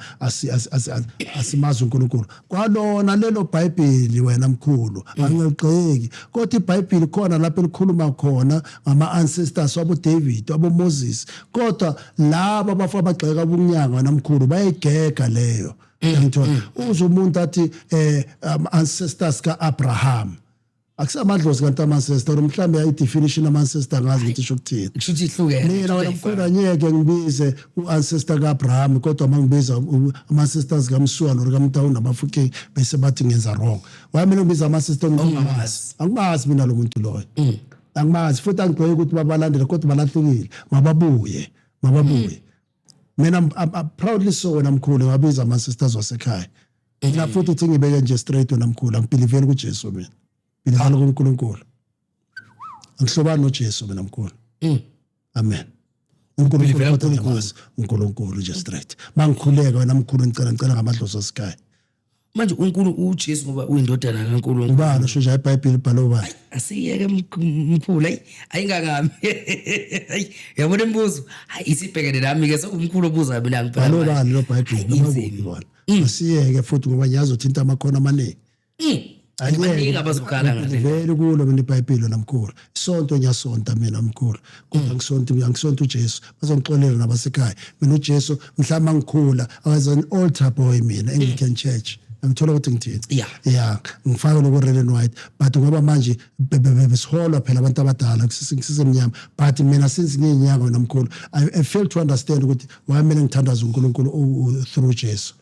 asimazi uNkulunkulu kwalona lelo bhayibheli wena mkhulu angigxeki kodwa iBhayibheli khona lapho elikhuluma khona ngama ancestors wabo David wabo Moses kodwa laba abafa abagxeka ubunyanga namkhulu bayigega leyo ngithola umuntu athi ancestors kaAbraham akusamadlozi kanti ama-ancestor mhlawumbe i-definition ama-ancestor ngazi ukuthi isho ukuthini kushuthi ihlukene mina wena mfuna ngeke ngibize u-ancestor ka-Abraham kodwa uma ngibiza ama-ancestors kaMsuwa nokamTawu nabafuke bese bathi ngenza wrong wamina ngibiza ama-ancestor angimazi mina lo muntu loyo angimazi futhi angigxeki ukuthi babalandele kodwa balahlekile mababuye mina I'm proudly so wena mkhulu ngabiza ama-ancestors wasekhaya mina futhi uthi ngibeke nje straight wena mkhulu angibhiliveli kuJesu mina ngidlala kuNkulunkulu angihlobani noJesu mina mkhulu amen uNkulunkulu just straight mangikhuleka wena mkhulu ngicela ngamadlozi asikhaya manje uJesu ngoba uyindodana kaNkulunkulu ubani usho nje iBhayibheli ibhalo ubani asiyeke mkhulu ayingakami yabona imibuzo isibhekene nami ke sokumkhulu obuza mina ngibhala bhalo ubani lo Bhayibheli noma asiyeke futhi ngoba ngiyazi uthinta amakhono amaningi Ayike abazokhala ngale vele kulo mina iBhayibheli namkhulu isonto nyasonta mina mkhulu kodwa ngisonto uJesu bazongixolela nabasekhaya mina uJesu mhlamba ngikhula I was an altar boy mina Anglican Church ngithola ukuthi ngithini ngifaka lokho red and white but ngoba manje besiholwa phela abantu abadala sisemnyama but mina since ngiyinyanga namkhulu I fail to understand ukuthi why mina ngithandaza uNkulunkulu through Jesu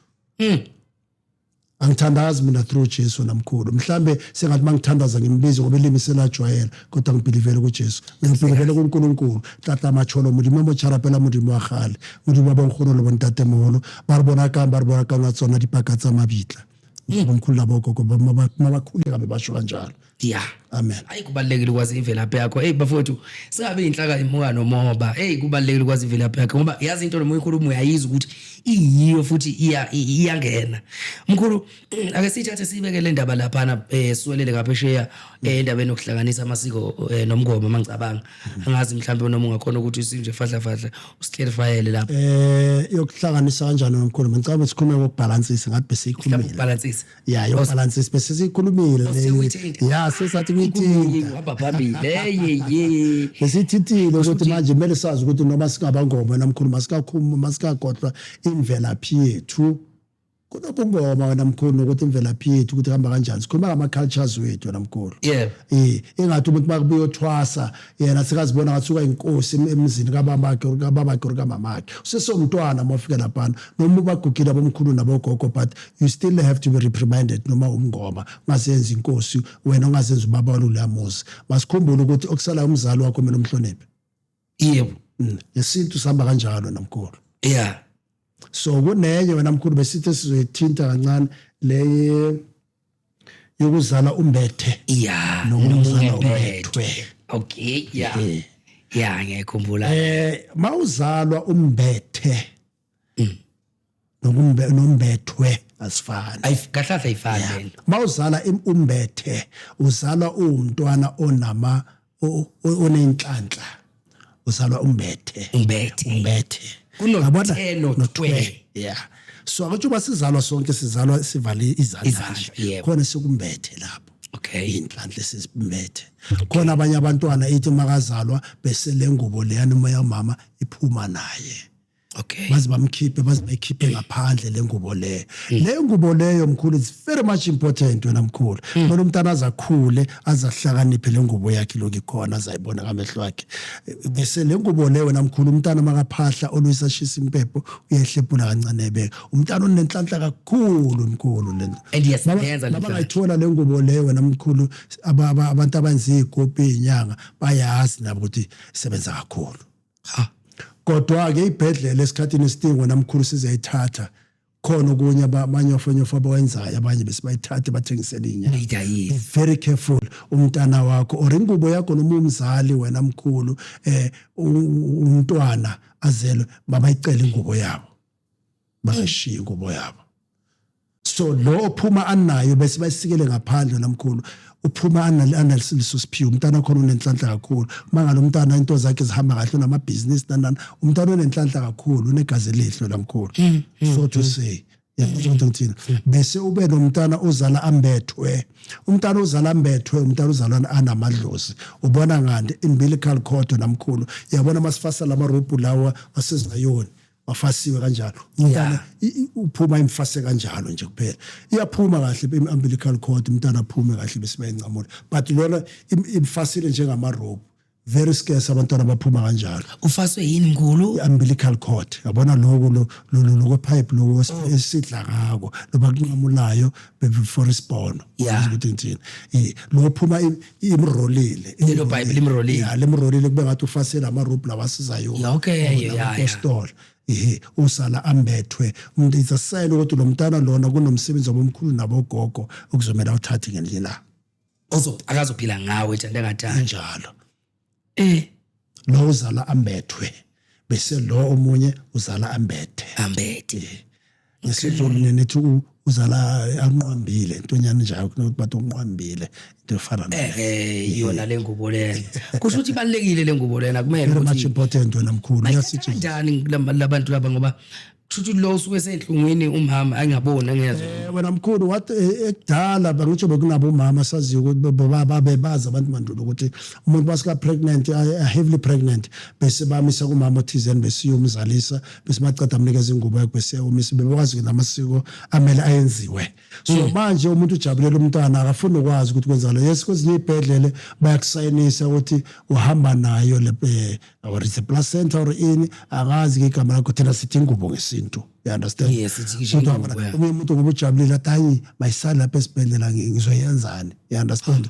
angithandazi mina through Jesu namkhulu mhlambe sengathi mangithandaza ngimbizo ngoba ilimi selajwayela kodwa ngibhilivele kuJesu ngibhilivele kuNkulunkulu tata macholo modimo mo tshara pela modimo wa gale modimo ba ngkholo le bontate moholo ba re bona ka tsona dipaka tsa mabitla ngomkhulu labo gogo mabakhulu gabe basho kanjalo amen ayikubalekile ukwazi imvelaphi yakho bafowethu singabe inhlaka imuka nomoba kubalekile ukwazi imvelaphi yakho ngoba yazi into lo moyikhuluma uyayiza ukuthi iyiyo futhi iyangena mkhulu ake sithathe sibekele indaba lapha siwelele ngaphesheya endabeni yokuhlanganisa amasiko nomngoma mangicabanga angazi mhlambe noma ungakhona ukuthi usinje fadla usiclarifyele lapha yokuhlanganisa kanjani nomkhulu ngicabanga sikhulume ngokubalansisa ngathi besiyikhulumile balansisa yokubalansisa bese siyikhulumile sesathi ngithi waba phambili besithithile ukuthi manje kumele sazi ukuthi noma singabangoma namkhulu masikagodlwa imvelaphi yethu kunobungoma namkhulu ukuthi imvelaphi yethu ukuthi hamba kanjani sikhuluma ngama cultures wethu namkhulu engathi umuntu makubuye uthwasa yena sikazibona ngathuka inkosi emzini kababakhe kamamakhe usesomntwana mawufika lapha noma ubagugile abomkhulu nabogogo but you still have to be reprimanded noma umngoma ungasenza inkosi wena ungasenza ubaba oluyamuzi masikhumbule ukuthi okusala umzali wakho mina umhloniphe yesintu sihamba kanjalo namkhulu so kunenye wena mkhulu besithi sizoyithinta kancane le yokuzala umbethe nokuzala umbethwe ngiyakhumbula mawuzalwa umbethe nombethwe asifani kahlahla ayifani mawuzala umbethe uzala umntwana onenhlanhla uzalwa umbethe kunothwe so akuthi basizalwa sonke sizalwa sivale izandla khona sikumbethe lapho inhlanhla sesimbethe khona abanye abantwana ethi makazalwa bese lengubo leyana moya mama iphuma naye Okay. baze bayikhiphe ngaphandle lengubo leyo. Le ngubo leyo mkhulu is very much important wena mkhulu. Kumele umntana azakhule azahlakaniphe lengubo yakhe lokho ikhona azayibona ngamehlo akhe. Bese lengubo leyo wena mkhulu umntana makaphahla olwisashisa impepho uyehlepula kancane ebeka. Umntana onenhlanhla kakhulu mkhulu lento. And yes, Bangayithola lengubo leyo wena mkhulu abantu abenza igopi inyanga bayazi nabo ukuthi sebenza kakhulu. Ha. Kodwa ke ibhedlela esikhathini esidingo namkhulu sizayithatha khona okunye abanye ofenyofa abawenzayo abanye besibayithathe bathengisele inyanga. Be Very careful umntana wakho or ingubo yakho noma umzali wena mkhulu umntwana azelwe babayicela ingubo yabo bayishiya ingubo yabo. So lo ophuma anayo bese bayisikele ngaphandle namkhulu uphuma analisiso siphiwe umntana khona unenhlanhla kakhulu mangalo umntana into zakhe zihamba kahle namabhizinisi nanana umntana unenhlanhla kakhulu unegazi elihle lamkhulu so to say yabona ngithini bese ube nomntana ozala ambethwe umntana uzalwa anamadlozi ubona ngani umbilical cord namkhulu yabona masifasa lamarobhu lawa wasezayoni wafasiwe kanjalo umntana uphuma imfase kanjalo nje kuphela iyaphuma kahle umbilical cord umntana aphume kahle bese bayincamula but lona imfasile njengamarobe very scarce abantwana baphuma kanjalo ufaswe yini nkulu umbilical cord yabona lokho pipe lokho esidla ngako loba kunqamulayo before isibhono ukuthi ngithini lo phuma imrolile lelo pipe limrolile limrolile kube ngathi ufasela amarobe lawasizayo store usala ambethwe umuntu it's a sign ukuthi lo mntana lona kunomsebenzi wabomkhulu nabogogo ukuzomela uthathe ngendlela akazophila ngawe thande ngathanda njalo lo uzala ambethwe bese lo omunye uzala ambethe ngesizulu nethi uzala anqambile intonyana njalo kunokuthi bathi unqambile into efana yona lengubo lena kusho ukuthi ibalekile lengubo lena kumele ukuthi much important wena mkhulu uyasithi njani labantu laba ngoba kusho lo usuke senhlungwini umama angabona ngiyazwa wena mkhulu wathi ekudala bangitsho bekunabo umama saziyo ukuthi babebaza abantu mandulo ukuthi umuntu basika pregnant heavily pregnant bese bamisa kumama othizeni besiyomzalisa bese baceda amnikeza ingubo yakhe bese umisa bebekwazi namasiko amele ayenziwe so manje umuntu ujabulela umntwana akafuni ukwazi ukuthi kwenzalo yes kwezinye ibhedlele bayakusayinisa ukuthi uhamba nayo le or is a placenta or ini akazi igama lakho thina sithi ingubo ngesintu you understand yes ithi umuntu ngoba ujabulile atayi mayisala lapha esibhedlela ngizoyenzani you understand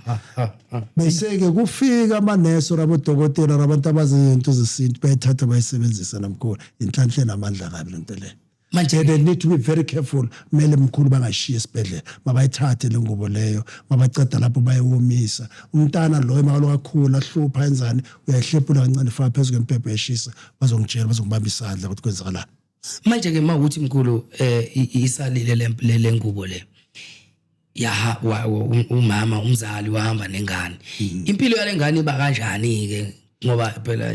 bese ke kufika amanesi rabodokotela abantu abazinto zesintu bayithatha bayisebenzisa namkhulu inhlanhla namandla kabi lento le manje they need to be very careful mele mkhulu bangashiya esibhedlela mabayithathe lengubo leyo mabaceda lapho bayewomisa umntana lo emakalo kakhulu ahlupha enzani uyayihlephula kancane faka phezulu kwempepho yeshisa bazongitshela bazongibamba isandla ukuthi kwenzakalani manje ke mawuthi mkhulu isalile lengubo le yaha umama umzali wahamba nengane impilo yalengane iba kanjani ke ngoba phela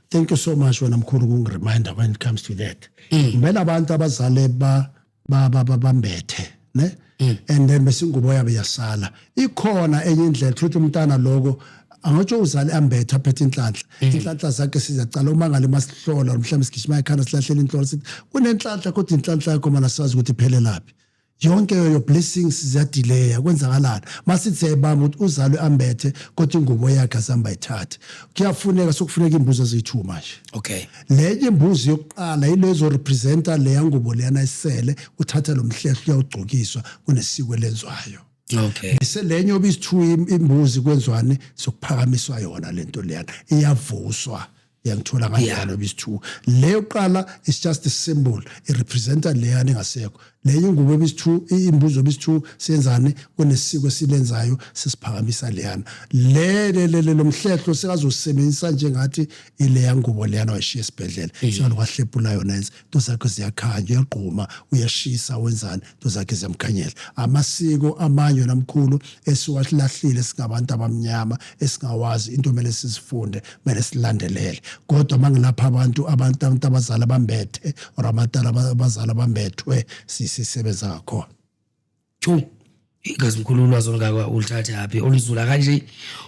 thank you so much wena mkhulu kungireminder when it comes to that kumele abantu abazale bambethe ne and then bese ingubo yabe yasala ikhona enye indlela ukuthi umntana lokho angatsho uzali ambethe aphethe inhlanhla zakhe sizacala uma ngale masihlola mhlawumbe sigijima ekhanda silahlela inhlolo sithi kunenhlanhla kodwa inhlanhla yakho mana sazi ukuthi iphele laphi yonke your blessings ziyadelay kwenzakalana masithi siyabamba ukuthi uzalwe ambethe kodwa ingubo yakhe asamba ithathe kuyafuneka sokufuneka imbuzo ezithu manje okay lenye imbuzo yokuqala ilezo representa le yangubo leyana isele uthatha lo mhlehlo uyawugcokiswa kunesiko lenzwayo okay bese lenye obisithu imbuzi kwenzwane sokuphakamiswa yona lento leyana iyavuswa yangithola kanjalo bisithu leyo qala is just a symbol it representa leyana engasekho leyo ingubo bisithu imbuzo bisithu senzane kunesiko silenzayo sisiphakamisa leyana lo mhlehlo sekazosebenzisa njengathi ile yangubo leyana wayishiya esibhedlela siyalo kwahlephula yona yenza into zakhe ziyakhanya uyaqhuma uyashisa wenzani into zakhe ziyamkhanyela amasiko amanye namkhulu esiwahlahlile singabantu abamnyama esingawazi into mele sizifunde mele silandelele kodwa mangilapha abantu abazala bambethe or amatala abazala bambethwe sisebenza kakhona igazi mkhulu ulwazi olungaka ulithatha yaphi oluzula kanje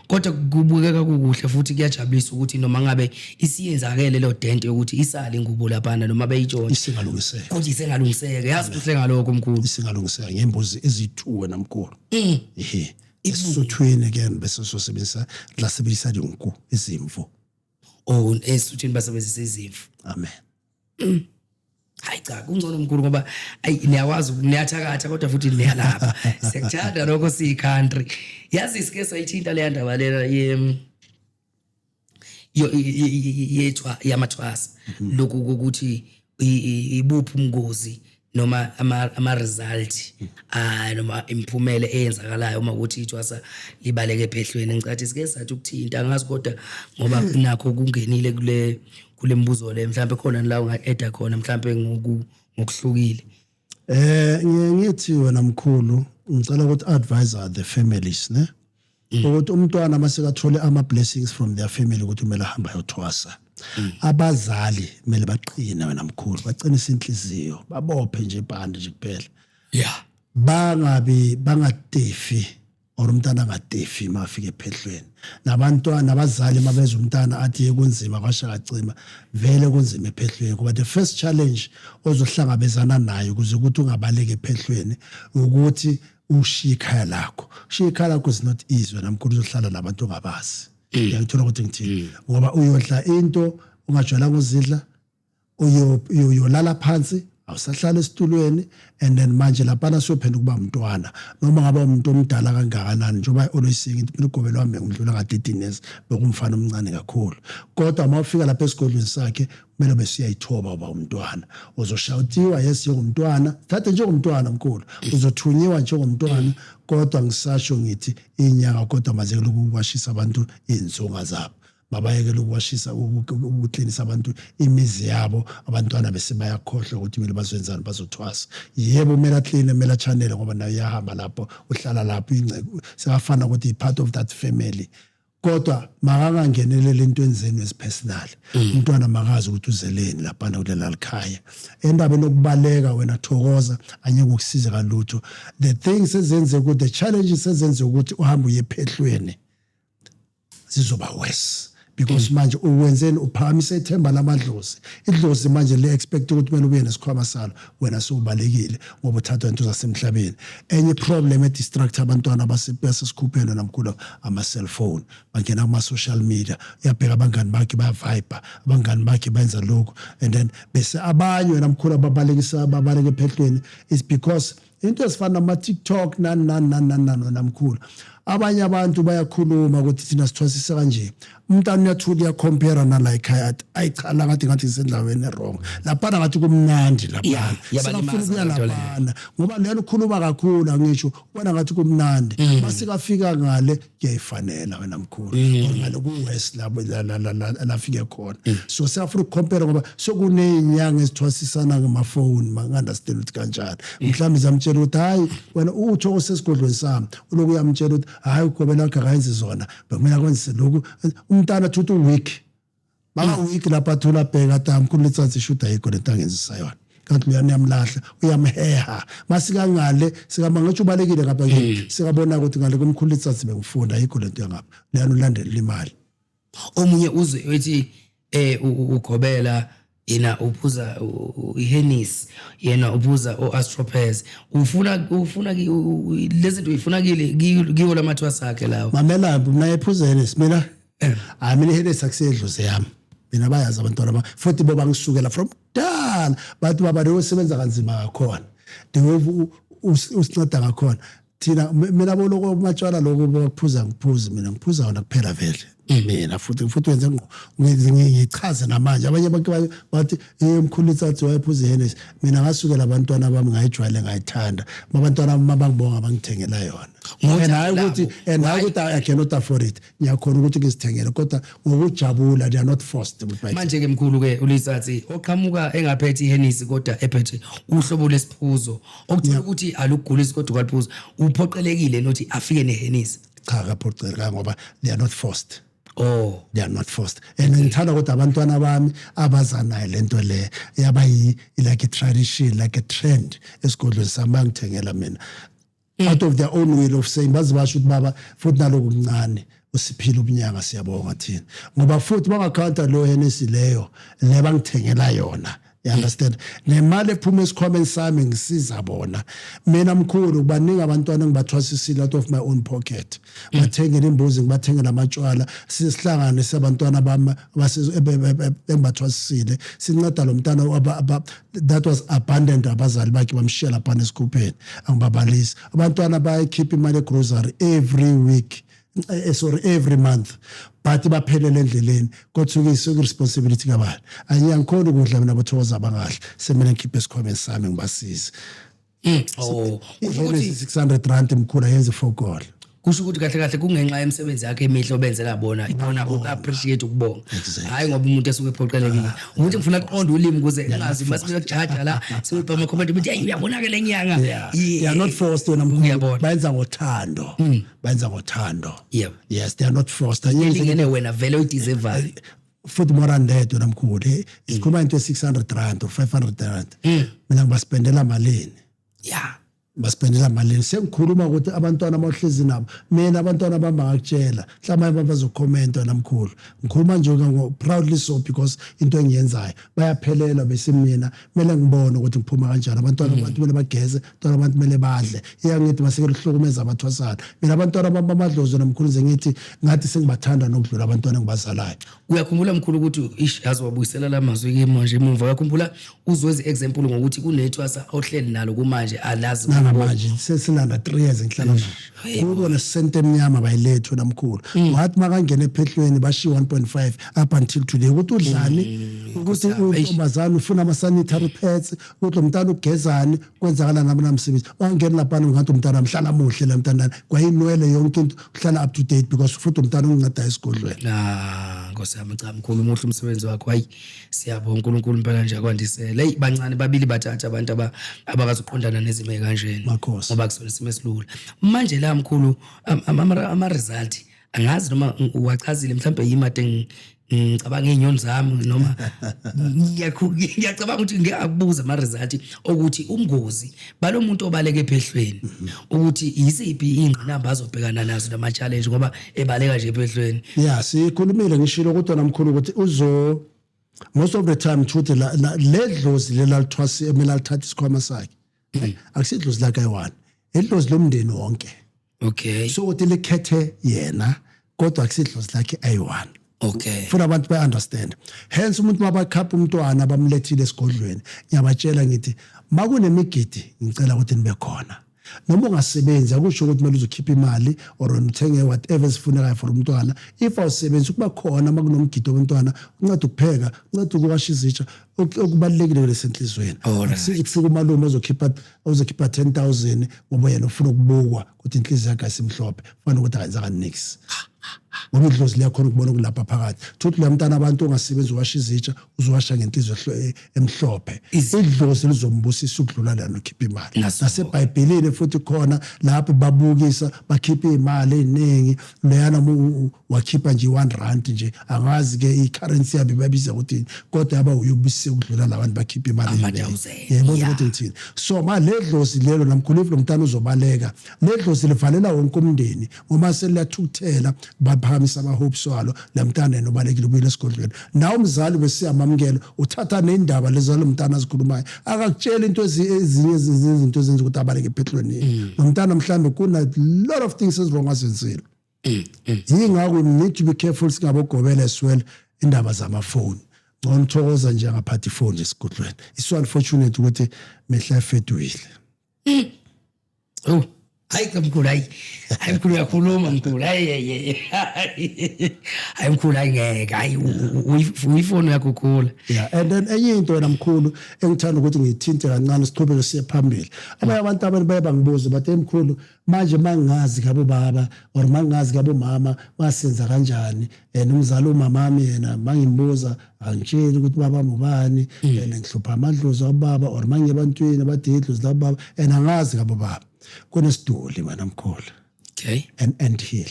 kodwa kubukeka kukuhle futhi kuyajabulisa ukuthi noma ngabe isiyenzakele lo dent yokuthi isale ingubo laphana noma beyitshontshe isingalungiseka futhi isengalungiseke yazi kuhle ngalokho mkhulu isingalungiseka ngembuzi ezithuwe namkhulu ehe esothweni again bese sosebenzisa lasebenzisa dinku izimvu esuthini basebenzisa izimvu amen hayi cha kungcono mkhulu ngoba niyawazi niyathakatha kodwa futhi niyalapha sekuthanda lokho siyi-country yazi sike sayithinta leya ndaba lena yethwa yamathwasa lokhu kokuthi ibuphi umngozi noma ama-result noma imiphumela eyenzakalayo uma ukuthi ithwasa libaleke ephehlweni ngicathi sike sathi ukuthinta angazi kodwa ngoba nakho kungenile kule mbuzo le mhlawumbe khona la unga-eda khona mhlawumbe ngokuhlukile ngithi wena mkhulu ngicela ukuthi advisor the families ne ukuthi umntwana masekathole ama-blessings from their family ukuthi kumele ahambe ayothwasa abazali kumele baqine wena mkhulu baqinise inhliziyo babophe nje ibhande nje kuphela bangatefi or umntana angatefi mafike ephehlweni nabantwana abazali mabeza umntana athi kunzima kwashakacima vele kunzima ephehlweni kuba the first challenge ozohlangabezana nayo ukuze ukuthi ungabaleke ephehlweni ukuthi ushiye ikhaya lakho is not easy wena mkhulu uzohlala nabantu ongabazi ngiyakuthola ukuthi ngithini ngoba uyodla into ungajwayelanga uzidla uyolala phansi awusahlala esitulweni and then manje laphana siyophendula kuba umntwana noma ngaba umuntu omdala kangakanani njengoba olwesiki into igobelo wami ngidlula nga-13 years bekumfana omncane kakhulu kodwa uma ufika lapha esigodlweni sakhe kumele besiyayithoba uba umntwana uzoshawutiwa yes njengomntwana thathe njengomntwana mkhulu uzothunyiwa njengomntwana kodwa ngisasho ngithi inyanga kodwa mazekele ukuwashisa abantu iy'nsonga zabo mabayekele ukuwashisa ukuklinisa abantu imizi yabo abantwana bese bayakhohlwa ukuthi kumele bazenzani bazothwasa yebo kumele akline kumele achanele ngoba nayo iyahamba lapho uhlala lapho ingcebo sekafana ukuthi i-part of that family kodwa makangangenelele into enzeni ezipersonal umntwana makazi ukuthi uzeleni laphana kulela likhaya endabeni yokubaleka wena thokoza anyeke ukusiza kalutho the things ezenze ukuthi the challenges ezenze ukuthi uhambe uye ephehlweni zizoba worse because manje uwenzeni uphakamise ithemba lamadlozi idlozi manje le expect ukuthi kumele ube nesikhwama salo wena sobalekile ngoba uthatha into zasemhlabeni enye problem edistract abantwana basesikhupheni namkhulu ama cellphone bangena kuma social media uyabheka abangani bakhe baviber abangani bakhe benza lokho and then bese abanye namkhulu babaleke ephehlweni is because into esifana nama TikTok namkhulu abanye abantu bayakhuluma ukuthi thina sithwasisa kanje umntana uyathula uyacompare na like ayichala ngathi isendaweni wrong laphana ngathi kumnandi laphana singafuna ukuya laphana ngoba lelo ukhuluma kakhulu angisho ubona ngathi kumnandi masikafika ngale kuyayifanela wena mkhulu ngale kuwest labo la fike khona so siyafuna ukucompare ngoba sokunezinyanga ezithwasisana ngamaphone mangandastand ukuthi kanjani mhlawumbe zamtshela ukuthi hayi wena uthoko sesigodlweni sami uloku uyamtshela ukuthi hayi ukobela akayenzi zona bekumele kwenze lokhu umntana thuthu week baka week lapha thola bheka tamkhulu litsathi shuda yikho lento angenzisa yona kanti uyamlahla uyamheha masikangale sikama ngisho ubalekile ngapha nje sikabona ukuthi ngale kumkhulu litsathi bekufunda yikho lento yangapha leyana ulandela imali omunye uzwe ethi ugobela yena uphuza iHennessy yena uphuza oAstropez ufuna lezinto uyifuna kiyo lamathwasa akhe lawo mamela mina ephuza iHennessy mina mina iHennessy akusedluze yami mina bayazi abantwana futhi boba ngisukela from dala bathi baba leyosebenza kanzima kakhona dewe usinceda ngakhona thina mina boloko matshwala lokho bokuphuza ngiphuza mina ngiphuza wona kuphela vele mina futhi wenze ngichaze namanje abanye abantu bathi umkhulu litsathi wayephuza iHennessy mina ngasukela abantwana bami ngayijwayele ngayithanda abantwana mabangibonga bangithengela yona ngoba hayi ukuthi I cannot afford it ngiyakhona ukuthi ngizithengele kodwa ngokujabula they are not forced manje ke mkhulu ke ulitsathi oqhamuka engaphethe iHennessy kodwa ephethe uhlobo lesiphuzo okuthola ukuthi alugulisi kodwa kwaliphuza uphoqelekile nothi afike neHennessy cha kaphoqeleka ngoba they are not forced they are not forced and ngithanda ukuthi abantwana bami abazanayo lento le yaba like a tradition like a trend esigodlweni sami ngithengela mina out of their own will of saying bazi basho ukuthi baba futhi naloku kuncane usiphila ubunyanga siyabonga thina ngoba futhi bangakhawunta lo Hennessy leyo le bangithengela yona. You understand? Nemali ephuma esikhwameni sami ngisiza bona. Mina mkhulu kubaninga abantwana ngibathwasisile out of my own pocket. Bathengele imbuzi ngibathengele amatshwala. Sisihlangane sabantwana bami engibathwasisile. Sinceda lo mntana that was abandoned abazali bakhe bamshiya lapha esikhupheni. Angibabalisi. Abantwana bayakhipha imali egrocery every week. Sorry, every month. But baphelele endleleni kodwa isuke responsibility kabani angiyakhona ukudla mina bathokoza abangahle semele ngikhiphe esikhwameni sami ngibasize. Ukuthi 600 rand mkhulu yenze for God. Kusho ukuthi kahle kahle kungenxa yemisebenzi yakhe emihle obenzela bona ibona appreciate ukubonga. Hayi ngoba umuntu esuke ephoqelekile. Umuntu ngifuna uqonda ulimi ukuze ngazi mase kujaja la sebepha ama comment ukuthi hey uyabonaka lenyanga. They are not forced wena mkhulu bayenza ngothando. Bayenza ngothando. Yes, they are not forced. Ngene wena vele uyideserve. Futhi more than that wena mkhulu isikhuma into 600 rand or 500 rand. Mina ngibaspendela malini. Baspendela malini sengikhuluma ukuthi abantwana abahlezi nabo mina abantwana bangakutshela mhlawumbe bazokhomenta namkhulu ngikhuluma nje proudly so because into engiyenzayo bayaphelela bese mina kumele ngibone ukuthi ngiphuma kanjani abantwana abantu kumele bageze abantwana abantu kumele badle iyangithi basekele uhlukumeza abathwasana mina abantwana bamadlozo namkhulu nje ngithi ngathi sengibathanda nokudlula abantwana ngibazalayo. Uyakhumbula mkhulu ukuthi yazi wabuyisela lamazwi ke manje emumva uyakhumbula uzwezi example ngokuthi kunethwasa ohleli nalo kumanje alazi manje sesilanda 3 years ngihlala nabo kubona sente emnyama bayilethu namkhulu wathi makangena ephehlweni bashi 1.5 up until today ukuthi udlani ukuthi untombazana ufuna ama sanitary pads ukuthi umntana ugezani kwenzakala nabo namsebenzi wangena lapha ngathi umntana mhlala muhle la mntana kwayinwele yonke into uhlala up to date because futhi umntana unginceda esikolweni. Nkosi yami cha mkhulu umuhle umsebenzi wakho hayi siyabonga uNkulunkulu impela nje akwandisele. Hey bancane babili bathatha abantu abakazoqondana nezimo kanjeni ngoba kusona isimo esilula manje la mkhulu ama result angazi noma uwachazile mhlawumbe yimade ngicabanga inyoni zami noma ngiyacabanga ukuthi ngiyakubuza ama result ukuthi umngozi balomuntu obaleke ephehlweni ukuthi yiziphi ingqinamba azobhekana nazo nama challenge ngoba ebaleka nje ephehlweni. Sikhulumile ngishilo ukuthi namkhulu ukuthi most of the time thuthi ledlozi lelalithwasi emelalithatha isikhwama sakhe akusidlozi la kayi1 idlozi lomndeni wonke. So uthi likhethe yena kodwa akusidlozi lakhe ayi1. Funa abantu ba understand hence umuntu mabakhapha umntwana bamlethile esigodlweni ngiyabatshela ngithi makunemigidi ngicela ukuthi nibe khona noma ungasebenzi akusho ukuthi kumele uzokhipha imali or uthenge whatever sifunekayo for umntwana if awusebenzi ukuba khona makunomgidi womntwana unceda ukupheka unceda ukuwasha izitsha okubalekile lesenhlizweni sikufika umalume uzokhipha 10,000 ngoba yena ufuna ukubukwa ukuthi inhliziyo yakhe asimhlophe ufana ukuthi akenzanga nix ngoba idlozi liyakhona ukubona kulapha phakathi thuthi la mntana abantu ongasebenzi uwasha izitsha uzowasha ngenhliziyo emhlophe idlozi lizombusisa ukudlula lana ukhipha imali naseBhayibhelini futhi khona lapho babukisa bakhipha imali eziningi leyana wakhipha nje 1 rand nje angazi ke icurrency yabe babiza ukuthi kodwa yaba uyubusisa ukudlula labantu bakhipha imali yebo ukuthi ngithini so maledlozi lelo namkhulu lo mntana uzobaleka ledlozi livalela wonke umndeni uma seliyathukuthela baphamisa ama-hopes walo la mntana enobalekile ubuyile esigodlweni nawe umzali besiyamamukela uthatha nendaba lezalo mntana azikhulumayo akakutshela into ezinye izinto ezenza ukuthi abaleke ephehlweni nomntana mhlambe kuna lot of things wrong azenzile yingakho we need to be careful singabogobela as well indaba zamafoni ngomthokoza nje ngaphathi ifoni esigodlweni it's so unfortunate ukuthi mehla efedwile. Hayi mkhulu hayi mkhulu uyakhuluma mkhulu hayi mkhulu ngeke hayi uyifoni yakho khula. And then enye into wena mkhulu engithanda ukuthi ngithinte kancane siqhubeke siye phambili abanye abantu abantu baye bangibuza bathi mkhulu manje mangazi ngabo baba or mangazi ngabo mama basenza kanjani nomzali umamami yena mangimbuza angitshela ukuthi baba ngubani ngihlupha amadlozi wababa or manje ebantwini bathi idlozi lababa angazi ngabo baba kunesiduli wena mkhulu and heal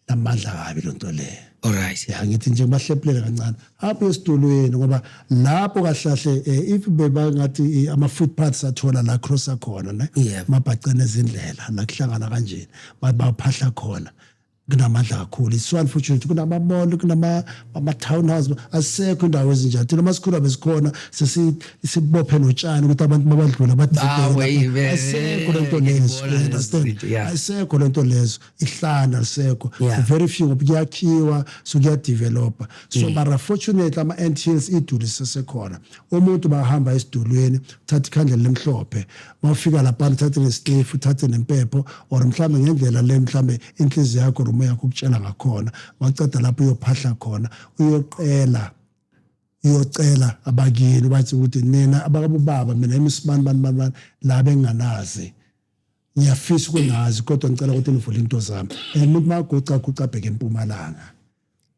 namandla kabi lonto le Alright. ya ngithi nje bahlephulele kancane apho esitulweni ngoba lapho kahlahle if bebangathi ama footpaths athola la crossa khona ne Yeah. mabhacene ezindlela la kuhlangana kanjeni baphahla khona kunamandla kakhulu it's so unfortunate kunamamall kunama townhouse asekho indawo ezinjalo thina masikhula besikhona sesibophe notshani ukuthi abantu babadlula asekho lento lezo understand asekho lento lezo ihlana lisekho very few kuyakhiwa so kuyadevelopa so but unfortunately ama NTLs iduli sesekhona umuntu bahamba esidulweni uthatha ikhandlela lemhlophe mawufika lapha uthathe nestiff uthathe nempepho or mhlambe ngendlela le mhlambe inhliziyo yakho umoya ukutshela ngakhona waceda lapho uyophahla khona uyocela abakini bathi ukuthi nina abakababa mina imisibani la benganazi ngiyafisa ukunazi kodwa ngicela ukuthi nivule into zami umuntu maguca bheke eMpumalanga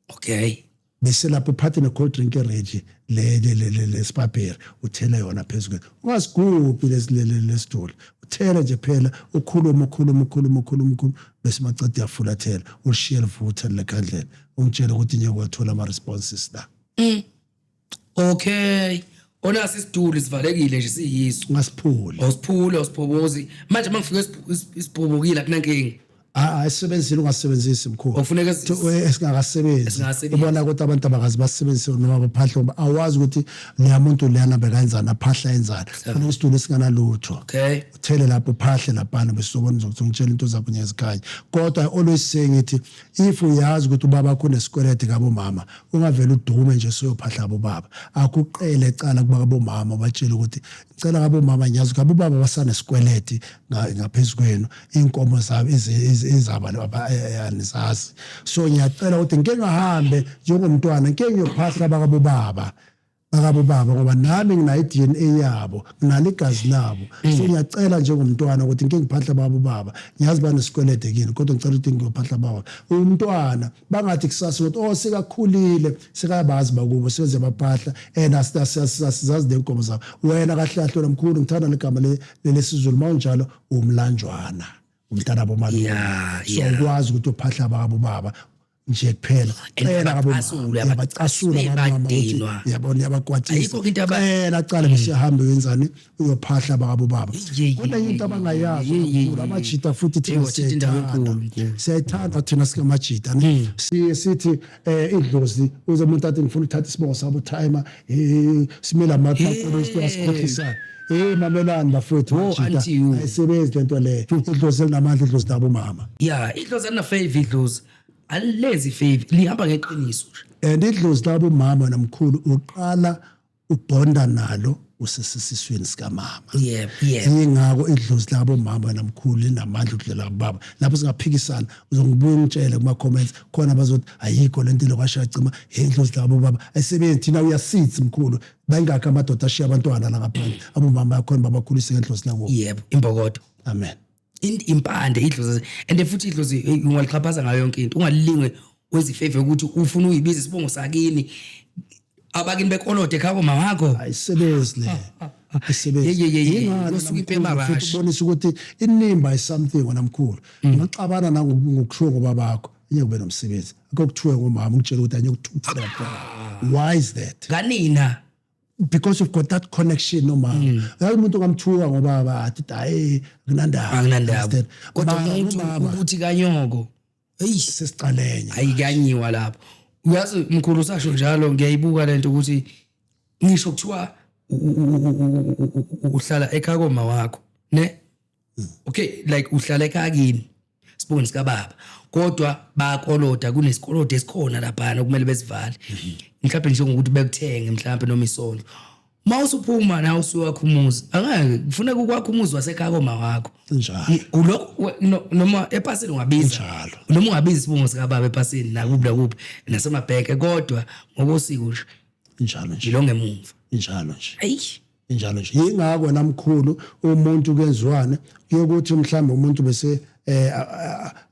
Okay. bese lapho uphathe ne cold drink ready le spaperi uthela yona phezulu ungasigubhi lesitolo uthela nje phela ukhuluma bese macede yafulathela ushiye livutha lekhandlela ungitshela ukuthi nje kwathola ama responses la Okay. Onasi isiduli sivalekile nje siyiso. ngasiphule Awusiphobozi. Manje mangifika isiphobokile akunankingi. ayisebenzisile ungasebenzisi mkhulu Okufuneka esingakasebenzi ubona ukuthi abantu abakazi basebenzise noma baphahla ngoba awazi ukuthi leyamuntu leyana bekayenzana aphahla enzana kufanele isitulo singanalutho Okay. uthele lapho uphahle laphana besizobona ukuthi ngitshela into zakho nyezikhanya kodwa I always say ngithi if uyazi ukuthi ubaba wakho unesikwelede kabo mama ungavela udume nje soyophahla abo baba akuqele ecala kuba kabo mama batshela ukuthi ngicela kabo mama nyazi ukuthi abo baba basanesikwelede ngaphezulu kwenu inkomo zabo ezaba nisazi so ngiyacela ukuthi ngeke ngahambe njengomntwana ngeke ngiyophahla bakabo baba ngoba nami ngina DNA yabo nginalo igazi labo so ngiyacela njengomntwana ukuthi ngeke ngiphahla babo baba ngiyazi banesikwelede kini kodwa ngicela ukuthi ngiyophahla baba umntwana bangathi kusasa ukuthi sekakhulile sekayabazi bakubo senze baphahla asizazi lenkomo zabo wena kahle nomkhulu ngithanda legama lesizulu mawunjalo umlanjwana umntana bomalo so ukwazi ukuthi uphahla babo baba nje kuphela cela kabo yabacasula mama yabona yabakwatisa cela cala besihambe wenzani uyophahla bakabo baba kodwa into abangayazi amajita futhi thina siyayithanda thina sikamajita sithi idlozi uze umuntu athi ngifuna ukuthatha isibongo sabo timer simela amaphapho siyasikhohlisa mamelani bafowethu ayisebenzi lento le idlozi linamandla idlozi labo mama idlozi anafave idlozi alezi fave lihamba ngeqiniso and idlozi labo mama namkhulu uqala ubonda nalo usesisisweni sika mama ingako idlozi labo mama namkhulu linamandla ukudlela kubaba lapho singaphikisana uzongibuya ungitshele kuma comments khona bazothi ayikho lento lokwashacima idlozi labo baba ayisebenzi thina uyasithi mkhulu bayingakho amadoda ashiya abantwana la ngaphandle abo mama yakhona babakhulise ngendlozi labo imbokodo amen impande idlozi and futhi idlozi ungaliqhaphaza ngayo yonke into ungalingwe wezifave ukuthi ufuna uyibiza isibongo sakini abakini bekolode khabo mama wakho ayisebenzi le ayisebenzi usuka impema rush ubonisa ukuthi inimba is something namkhulu ngixabana nangokuhloko babakho enye kube nomsebenzi akukuthiwe ngomama ungitshela ukuthi anye ukuthuthela why is that kanina because you've got that connection no mama umuntu ngamthuka ngoba bathi hayi akunandaba kodwa ukuthi kanyoko sesiqalenya ayikanyiwa lapho uyazi mkhulu usasho njalo ngiyayibuka lento ukuthi ngisho kuthiwa uhlala ekhaya koma wakho ne okay like uhlala ekhaya kini sibone sika baba kodwa bayakoloda kunesikolodo esikhona lapha kumele besivale mhlawumbe nje ngokuthi bekuthenge mhlawumbe noma isondlo mawusuphuma nawe usuyakhumuza angeke kufuneka ukwakhumuza wasekhaya koma wakho njalo noma epasini ungabiza noma ungabiza isibongo sika baba epasini nakuphi nasemabheke kodwa ngokosiko nje njalo nje ngilonge emuva njalo nje ayi njalo nje ingakho namkhulu umuntu kwenziwane kuyokuthi mhlawumbe umuntu bese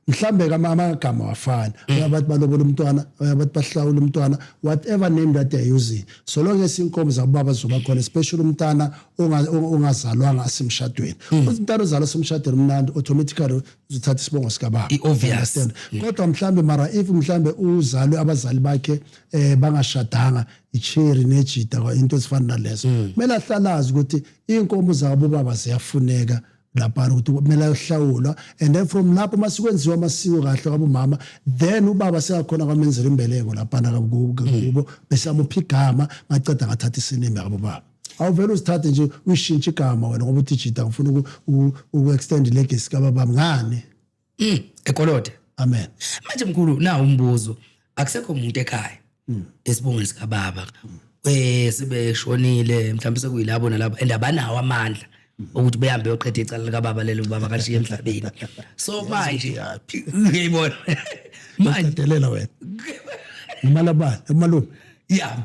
mhlambe amagama wafana abathi balobola umntwana abathi bahlawula umntwana whatever name that they are using so long as inkomo zababa zoba khona especially umntana ongazalwanga asemshadweni umntana ozalwa asemshadweni umnandi automatically uzothatha isibongo sika baba obvious kodwa mhlambe mara if mhlambe uzalwe abazali bakhe bangashadanga icheri nejita into ezifana nalezo kumele ahlalazi ukuthi inkomo zabo baba ziyafuneka lapha ukuthi kumele ayohlawulwa and then from lapho masikwenziwa amasiko kahle kwabo mama then ubaba sekakhona kwamenzela imbeleko lapha kubo bese amuphi igama ngaceda ngathatha isineme yabo baba awuvela uzithathe nje uyishintshe igama wena ngoba uthi jita ngifuna uku-extend legacy kababa ngane ekolode amen manje mkhulu na umbuzo akusekho umuntu ekhaya esibongweni sika baba sebeshonile mhlawumbe sekuyilabo nalabo and abanawo amandla ukuthi behambe yoqedwe icala lika baba lelo baba kashiye emhlabeni so manje ngiyibona manje delela wena imalabani emalume yeah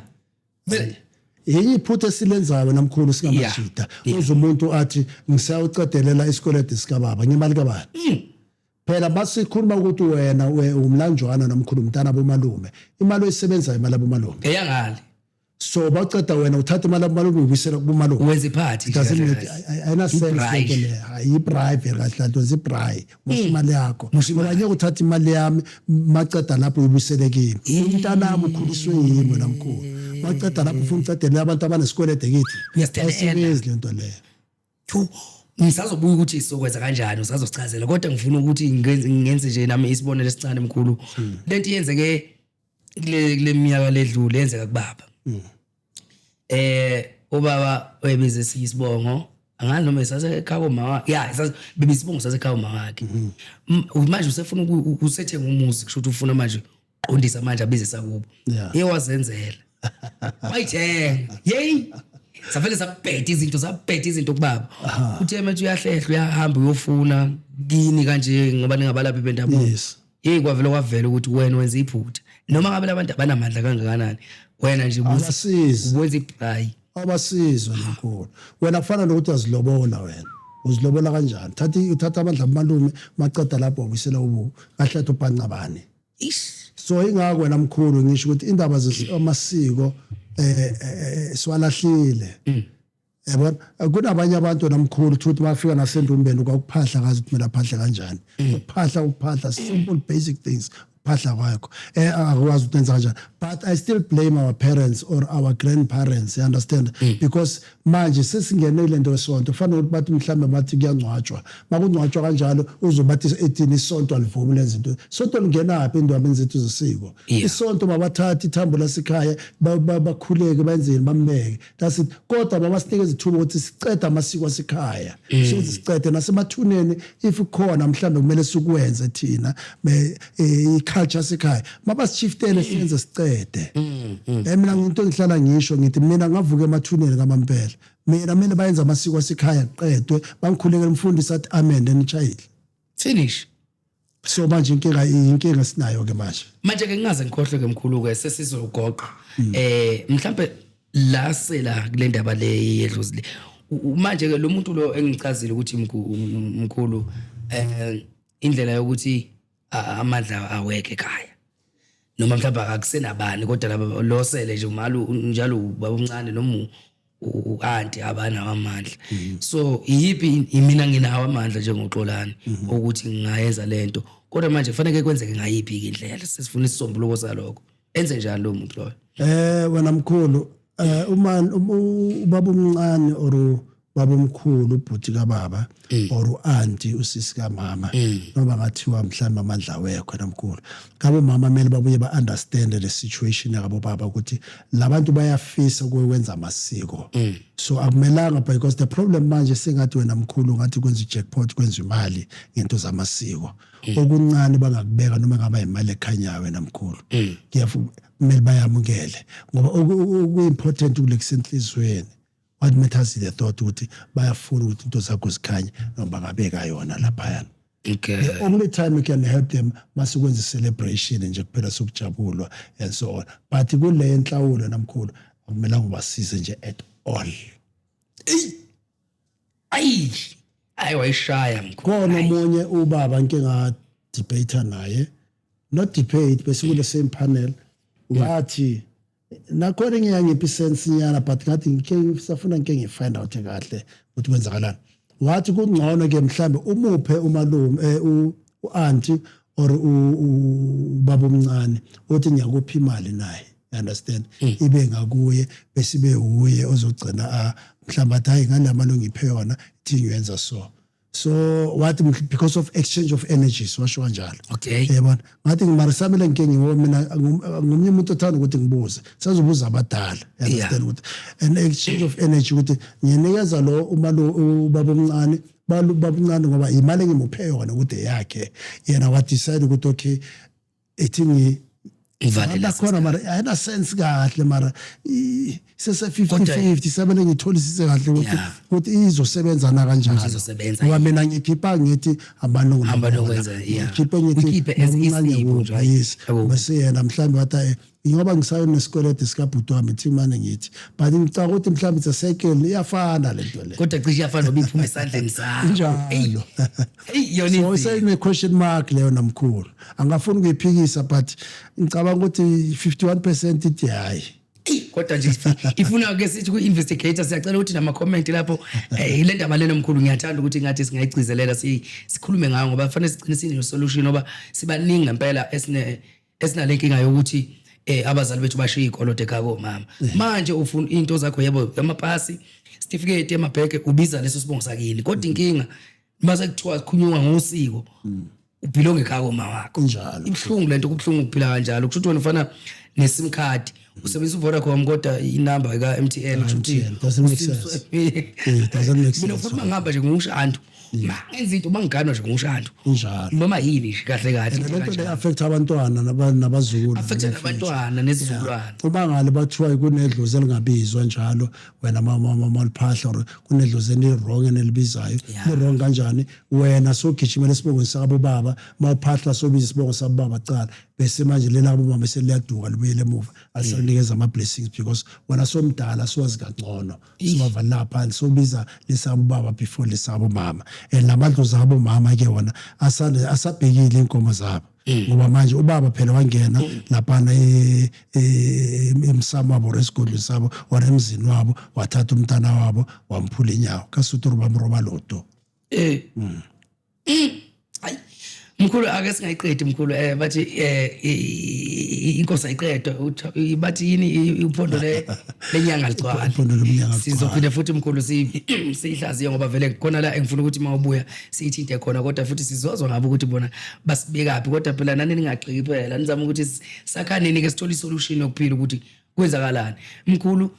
yenye iphutha silenzayo namkhulu singamashida umuntu athi ngisayuqedelela isikolede sika baba ngimali kabani phela basikhuluma ukuthi wena umlanjwana nomkhulu umntana bomalume imali oyisebenzayo imali abomalume eyangale so baceda wena uthatha imali abomalume ubuyisela kubomalume wenza iphathi ayina sense le ayibribe kahle nto zibribe musimali yakho ngeke uthatha imali yami maceda lapho uyibuyisele kimi umntana wami ukhuliswe yimi namkhulu maceda lapho ufuna ucedele abantu abanesikwelede kithi yesithenele lento leyo ngisazobuya ukuthi sizokwenza kanjani usazosichazela kodwa ngifuna ukuthi ngenze nje nami isibonelo esincane mkhulu lento yenzeke kule minyaka ledlule yenzeka kubaba ubaba oyebize siyisibongo angani noma esasekhaya mama bebisibongo sasekhaya mama wakhe manje usefuna usethenga umuzi kusho ukuthi ufuna manje uqondisa manje abize sakubo yewazenzela wayithenga savele sabhedha izinto kubaba uthi manje uyahlehlwa uyahamba uyofuna kini kanje ngoba ningabalaphi bendabuko kwavela ukuthi wena wenza iphutha noma ngabe abantu abanamandla kangakanani wena nje uwenza ibhayi abasizwe nomkhulu wena kufana nokuthi azilobola wena uzilobola kanjani uthatha amandla amalume maceda lapho ubuyisela ubu kahletha ubhancabane so ingakho wena mkhulu ngisho ukuthi indaba zamasiko swalahlile yabona kunabanye abantu namkhulu ukuthi bafika nasendumbeni kwakuphahla kazi ukuthi kumele aphahle kanjani ukuphahla simple basic things phahla kwakho akwazi ukwenza kanjani but I still blame our parents or our grandparents you understand because manje sesingenele into yesonto kufanele ukuthi bathi mhlambe bathi kuyangcwatshwa makungcwatshwa kanjalo uzobathi 18 isonto alivumi lezi zinto sonto lingenaphi endwabeni zethu zesiko isonto babathatha ithambo lasekhaya bakhuleke benzeni bambeke that's it kodwa babasinike izithuba ukuthi sicede amasiko asekhaya sicede nasemathuneni if khona mhlambe kumele sikwenze thina culture sekhaya mabasishiftele senze sicede mina into engihlala ngisho ngithi mina ngavuka emathuneni kamampela mina bayenza amasiko asekhaya qedwe bangikhulekela umfundisi athi amen then child finish so manje inkinga sinayo ke manje ke ngingaze ngikhohle ke mkhulu ke sesizogoqa mhlambe la sela kule ndaba le yedluzi le manje ke lo muntu lo engichazile ukuthi mkhulu indlela yokuthi amandla aweke ekhaya noma mhlawumbe akusenabani kodwa laba losele nje umalo njalo ubaba omncane noma uanti abanawo amandla so yipi mina nginawo amandla njengoxolani ukuthi ngingayenza lento kodwa manje kufanele kwenzeke ngayipi indlela sesifuna isisombuluko saloko enze njani lo muntu loyo wena mkhulu ubaba omncane or baba omkhulu ubhuti kababa or auntie usisi kamama noma ngathiwa mhlawumbe amandla wekho namkhulu ngabe mama mele babuye ba-understand the situation yabo baba ukuthi labantu bayafisa ukwenza amasiko so akumelanga because the problem manje sengathi wena mkhulu ngathi kwenza i-jackpot kwenza imali ngento zamasiko okuncane bangakubeka noma ngaba imali ekhanyayo wena mkhulu kumele bayamukele ngoba oku-important ukulekisenhlizweni what matters is the thought ukuthi bayafuna ukuthi into zakho zikhanye noma bangabeka yona laphayana the only time you can help them masikwenza celebration nje kuphela sokujabulwa and so on but kule enhlawulo namkhulu akumelanga ubasize nje at all hayi wayishaya mkhulu khona omunye ubaba nke nga debate naye, not debate bese kule same panel, wathi nakhona ngiyangiphi sense nyana but ngathi ngike safuna ngike ngifind out kahle ukuthi kwenzakalani. Wathi kungcono ke mhlambe umuphe umalume uanti or ubaba omncane uthi ngiyakuphi imali naye, understand, ibe ngakuye bese ibe uye ozogcina mhlamba hayi ngalamali ngiphe yona ithi ngiyenza so what, because of exchange of energies washo kanjalo. Okay. Yabona ngathi ngimarisamele ngike ngiwo mina ngumnye umuntu othanda ukuthi ngibuze sazobuza abadala, understand ukuthi an exchange of energy ukuthi nginikeza lo ubaba omncane baba omncane ngoba imali engimuphe yona ukuthi yakhe yena wa decide ukuthi okay ethi Ivale khona mara ayina sense kahle mara sese 50-50 sabele ngitholisise kahle ukuthi izosebenza na kanjani. Ngoba mina ngikhipha ngithi abantu ngokwenza ngikhipha ngithi yes bese yena mhlambe wathi ngoba ngisayo nesikwelede sikabhuti wami ithi manje ngithi but ngicela ukuthi mhlambe isesekele iyafana lento le kodwa cishe iyafana noba iphuma esandleni sakho njalo. Yona so isayine question mark leyo namkhulu angafuni ukuyiphikisa but ngicabanga ukuthi 51% ithi hayi. Kodwa nje ifuna ke sithi ku-investigator siyacela ukuthi nama comment lapho ile ndaba lena mkhulu ngiyathanda ukuthi ngathi singayigcizelela sikhulume ngayo ngoba kufanele sigcine sine solution ngoba sibaningi ngempela esinale yokuthi abazali bethu bashiya ikoloto ekhaya komama. Manje ufuna into zakho yebo amapasi certificate emabheke ubiza leso sibongo sakini kodwa inkinga mase kuthiwa khunyuka ngosiko ubhilonge ekhaya komama wakho njalo. Ibhlungu lento kubuhlungu ukuphila kanjalo kusho ukuthi wena ufana nesim card usebenzisa uVodacom kodwa inamba ka MTN doesn't make sense. Doesn't make sense. Mina ufuna ngihamba nje ngushantu ngenza izinto bangiganwa nje ngushantu njalo noma yini nje kahle kahle lento le affect abantwana nabazukulu, affect abantwana nezizukulwana. Uma ngale bathiwa kunedlozi elingabizwa njalo wena mama liphahla or kunedlozi elirong enelibizayo lirong kanjani wena sogijimela isibongo sakabo baba mawuphahla sobiza isibongo sababa cala bese manje lelabo mama seliyaduka libuyele emuva alisanikeza ama blessings because wena somdala siwazi kangcono sibavala lapha sobiza lesabo baba before lesabo mama namandlo zabo mama ke wona asabhekile inkomo zabo ngoba manje ubaba phela wangena lapha emsamo wabo resigodlo sabo wona emzini wabo wathatha umntana wabo wamphula inyawo kasuthi bamroba lodo. Hayi mkhulu ake singayiqedi mkhulu bathi inkosi ayiqedwa bathi yini uphondo lenyanga ligcwala sizophinda futhi mkhulu siyihlaziye ngoba vele khona la engifuna ukuthi mawubuya siyithinte khona kodwa futhi sizozwa ngabo ukuthi bona basibekaphi kodwa phela nani ningagxiki phela nizama ukuthi sakhanini ke sithola isolution yokuphila ukuthi kwenzakalani mkhulu.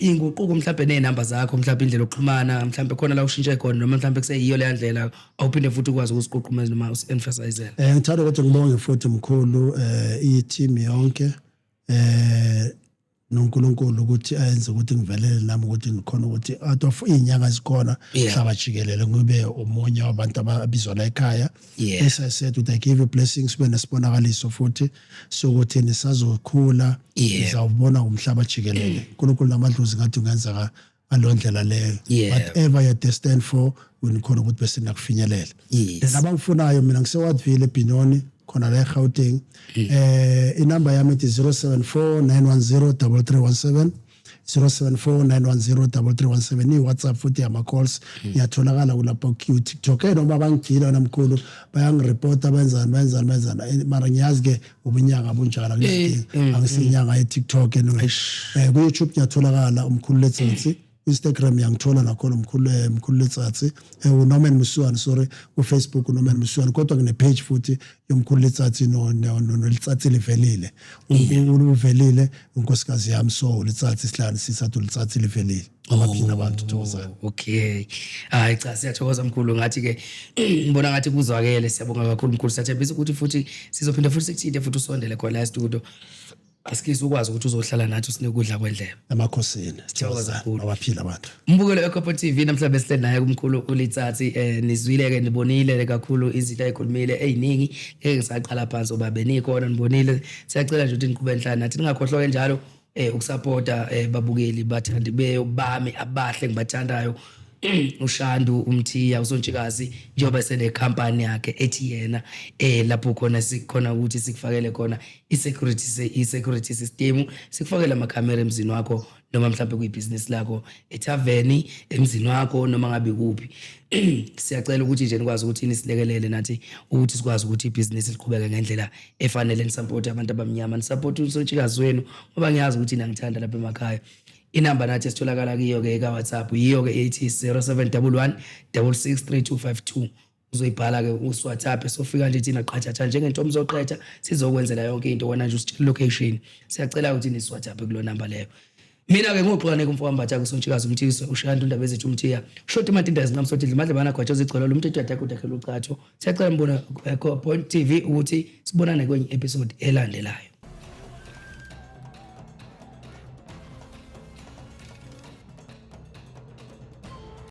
Inguquko mhlawumbe nenamba zakho mhlawumbe indlela yokuxhumana mhlawumbe khona la ushintshe khona noma mhlawumbe kuseyiyo le ndlela awuphinde futhi ukwazi ukusiququmeza noma usemphasize. Ngithanda ukuthi ngibonge futhi mkhulu i-team yonke noNkulunkulu ukuthi ayenze ukuthi ngivelele nami ukuthi ngikhona ukuthi out of inyanga zikhona hlaba jikelele ngibe umunye wabantu ababizwa la ekhaya. As I said I give you blessings when esibonakaliso futhi sokuthi nisazokhula sizawubona umhlaba jikelele uNkulunkulu namadlozi ngathi ungenza ngalondlela leyo whatever you're destined for unikhona ukuthi bese nakufinyelela. Nabangifunayo mina ngisewadvile eBinoni khona la eGauteng inamba yami ithi 0749103317 0749103317 iWhatsApp futhi ama calls ngiyatholakala kulapha ku TikTok noma bangigila namkhulu bayangireporta benzani mara ngiyazi ke ubunyanga bunjalo angisinyanga eTikTok ku YouTube ngiyatholakala umkhulu Letsatsi Instagram yangithola nakhona umkhulu Letsatsi uNorman Muswane sorry ku Facebook uNorman Muswane kodwa ngine page futhi yomkhulu Letsatsi no Letsatsi livelile uvelile unkosikazi yami so Letsatsi sihlanu sisathu Letsatsi livelile abaphina abantu thokozana. Okay hayi cha siyathokoza mkhulu ngathi ke ngibona ngathi kuzwakele siyabonga kakhulu mkhulu siyathembisa ukuthi futhi sizophinda futhi sikuthinte futhi usondele khona la studio asikisi ukwazi ukuthi uzohlala nathi usinekudla kwendlebe emakhosini sithokoza kakhulu abaphila abantu. Mbukelo eKhopo TV namhlanje sihleli naye kumkhulu uLetsatsi nizwile ke nibonile kakhulu izinto ayikhulumile eziningi ngeke ngisaqala phansi obabe nikhona nibonile siyacela nje ukuthi niqhubeke enhlana nathi ningakhohlwa njalo ukusupporta babukeli bathandi bami abahle ngibathandayo uShandu Umthiya uSontshikazi njengoba sene company yakhe ethi yena lapho khona sikhona ukuthi sikufakele khona i-security system, sikufakele ama camera emzini wakho noma mhlawumbe kuyibusiness lakho etaveni emzini wakho noma ngabe kuphi. Siyacela ukuthi nje nikwazi ukuthi nisilekelele nathi ukuthi sikwazi ukuthi ibusiness liqhubeke ngendlela efanele, nisupport abantu abamnyama, nisupport uSontshikazi wenu ngoba ngiyazi ukuthi nangithanda lapha emakhaya. Inamba nathi esitholakala kiyo ke WhatsApp yiyo ke ethi 0711 663252. Uzoyibhala ke uSWhatsApp sofika nje thina qhathatha njengentombi zoqetha sizokwenzela yonke into wona nje usitshela location. Siyacela ukuthi niSWhatsApp kulo number leyo. Mina ke ngoqhwane kumfowambatha kuSontshikazi Umthiya uShandu Ndaba ezethu Umthiya short matinda ezinqamsothi madle bana gwatshoza igcolo lo muntu ethatha kudakhela ucatsho. Siyacela mbona Point TV ukuthi sibonane kwenye episode elandelayo.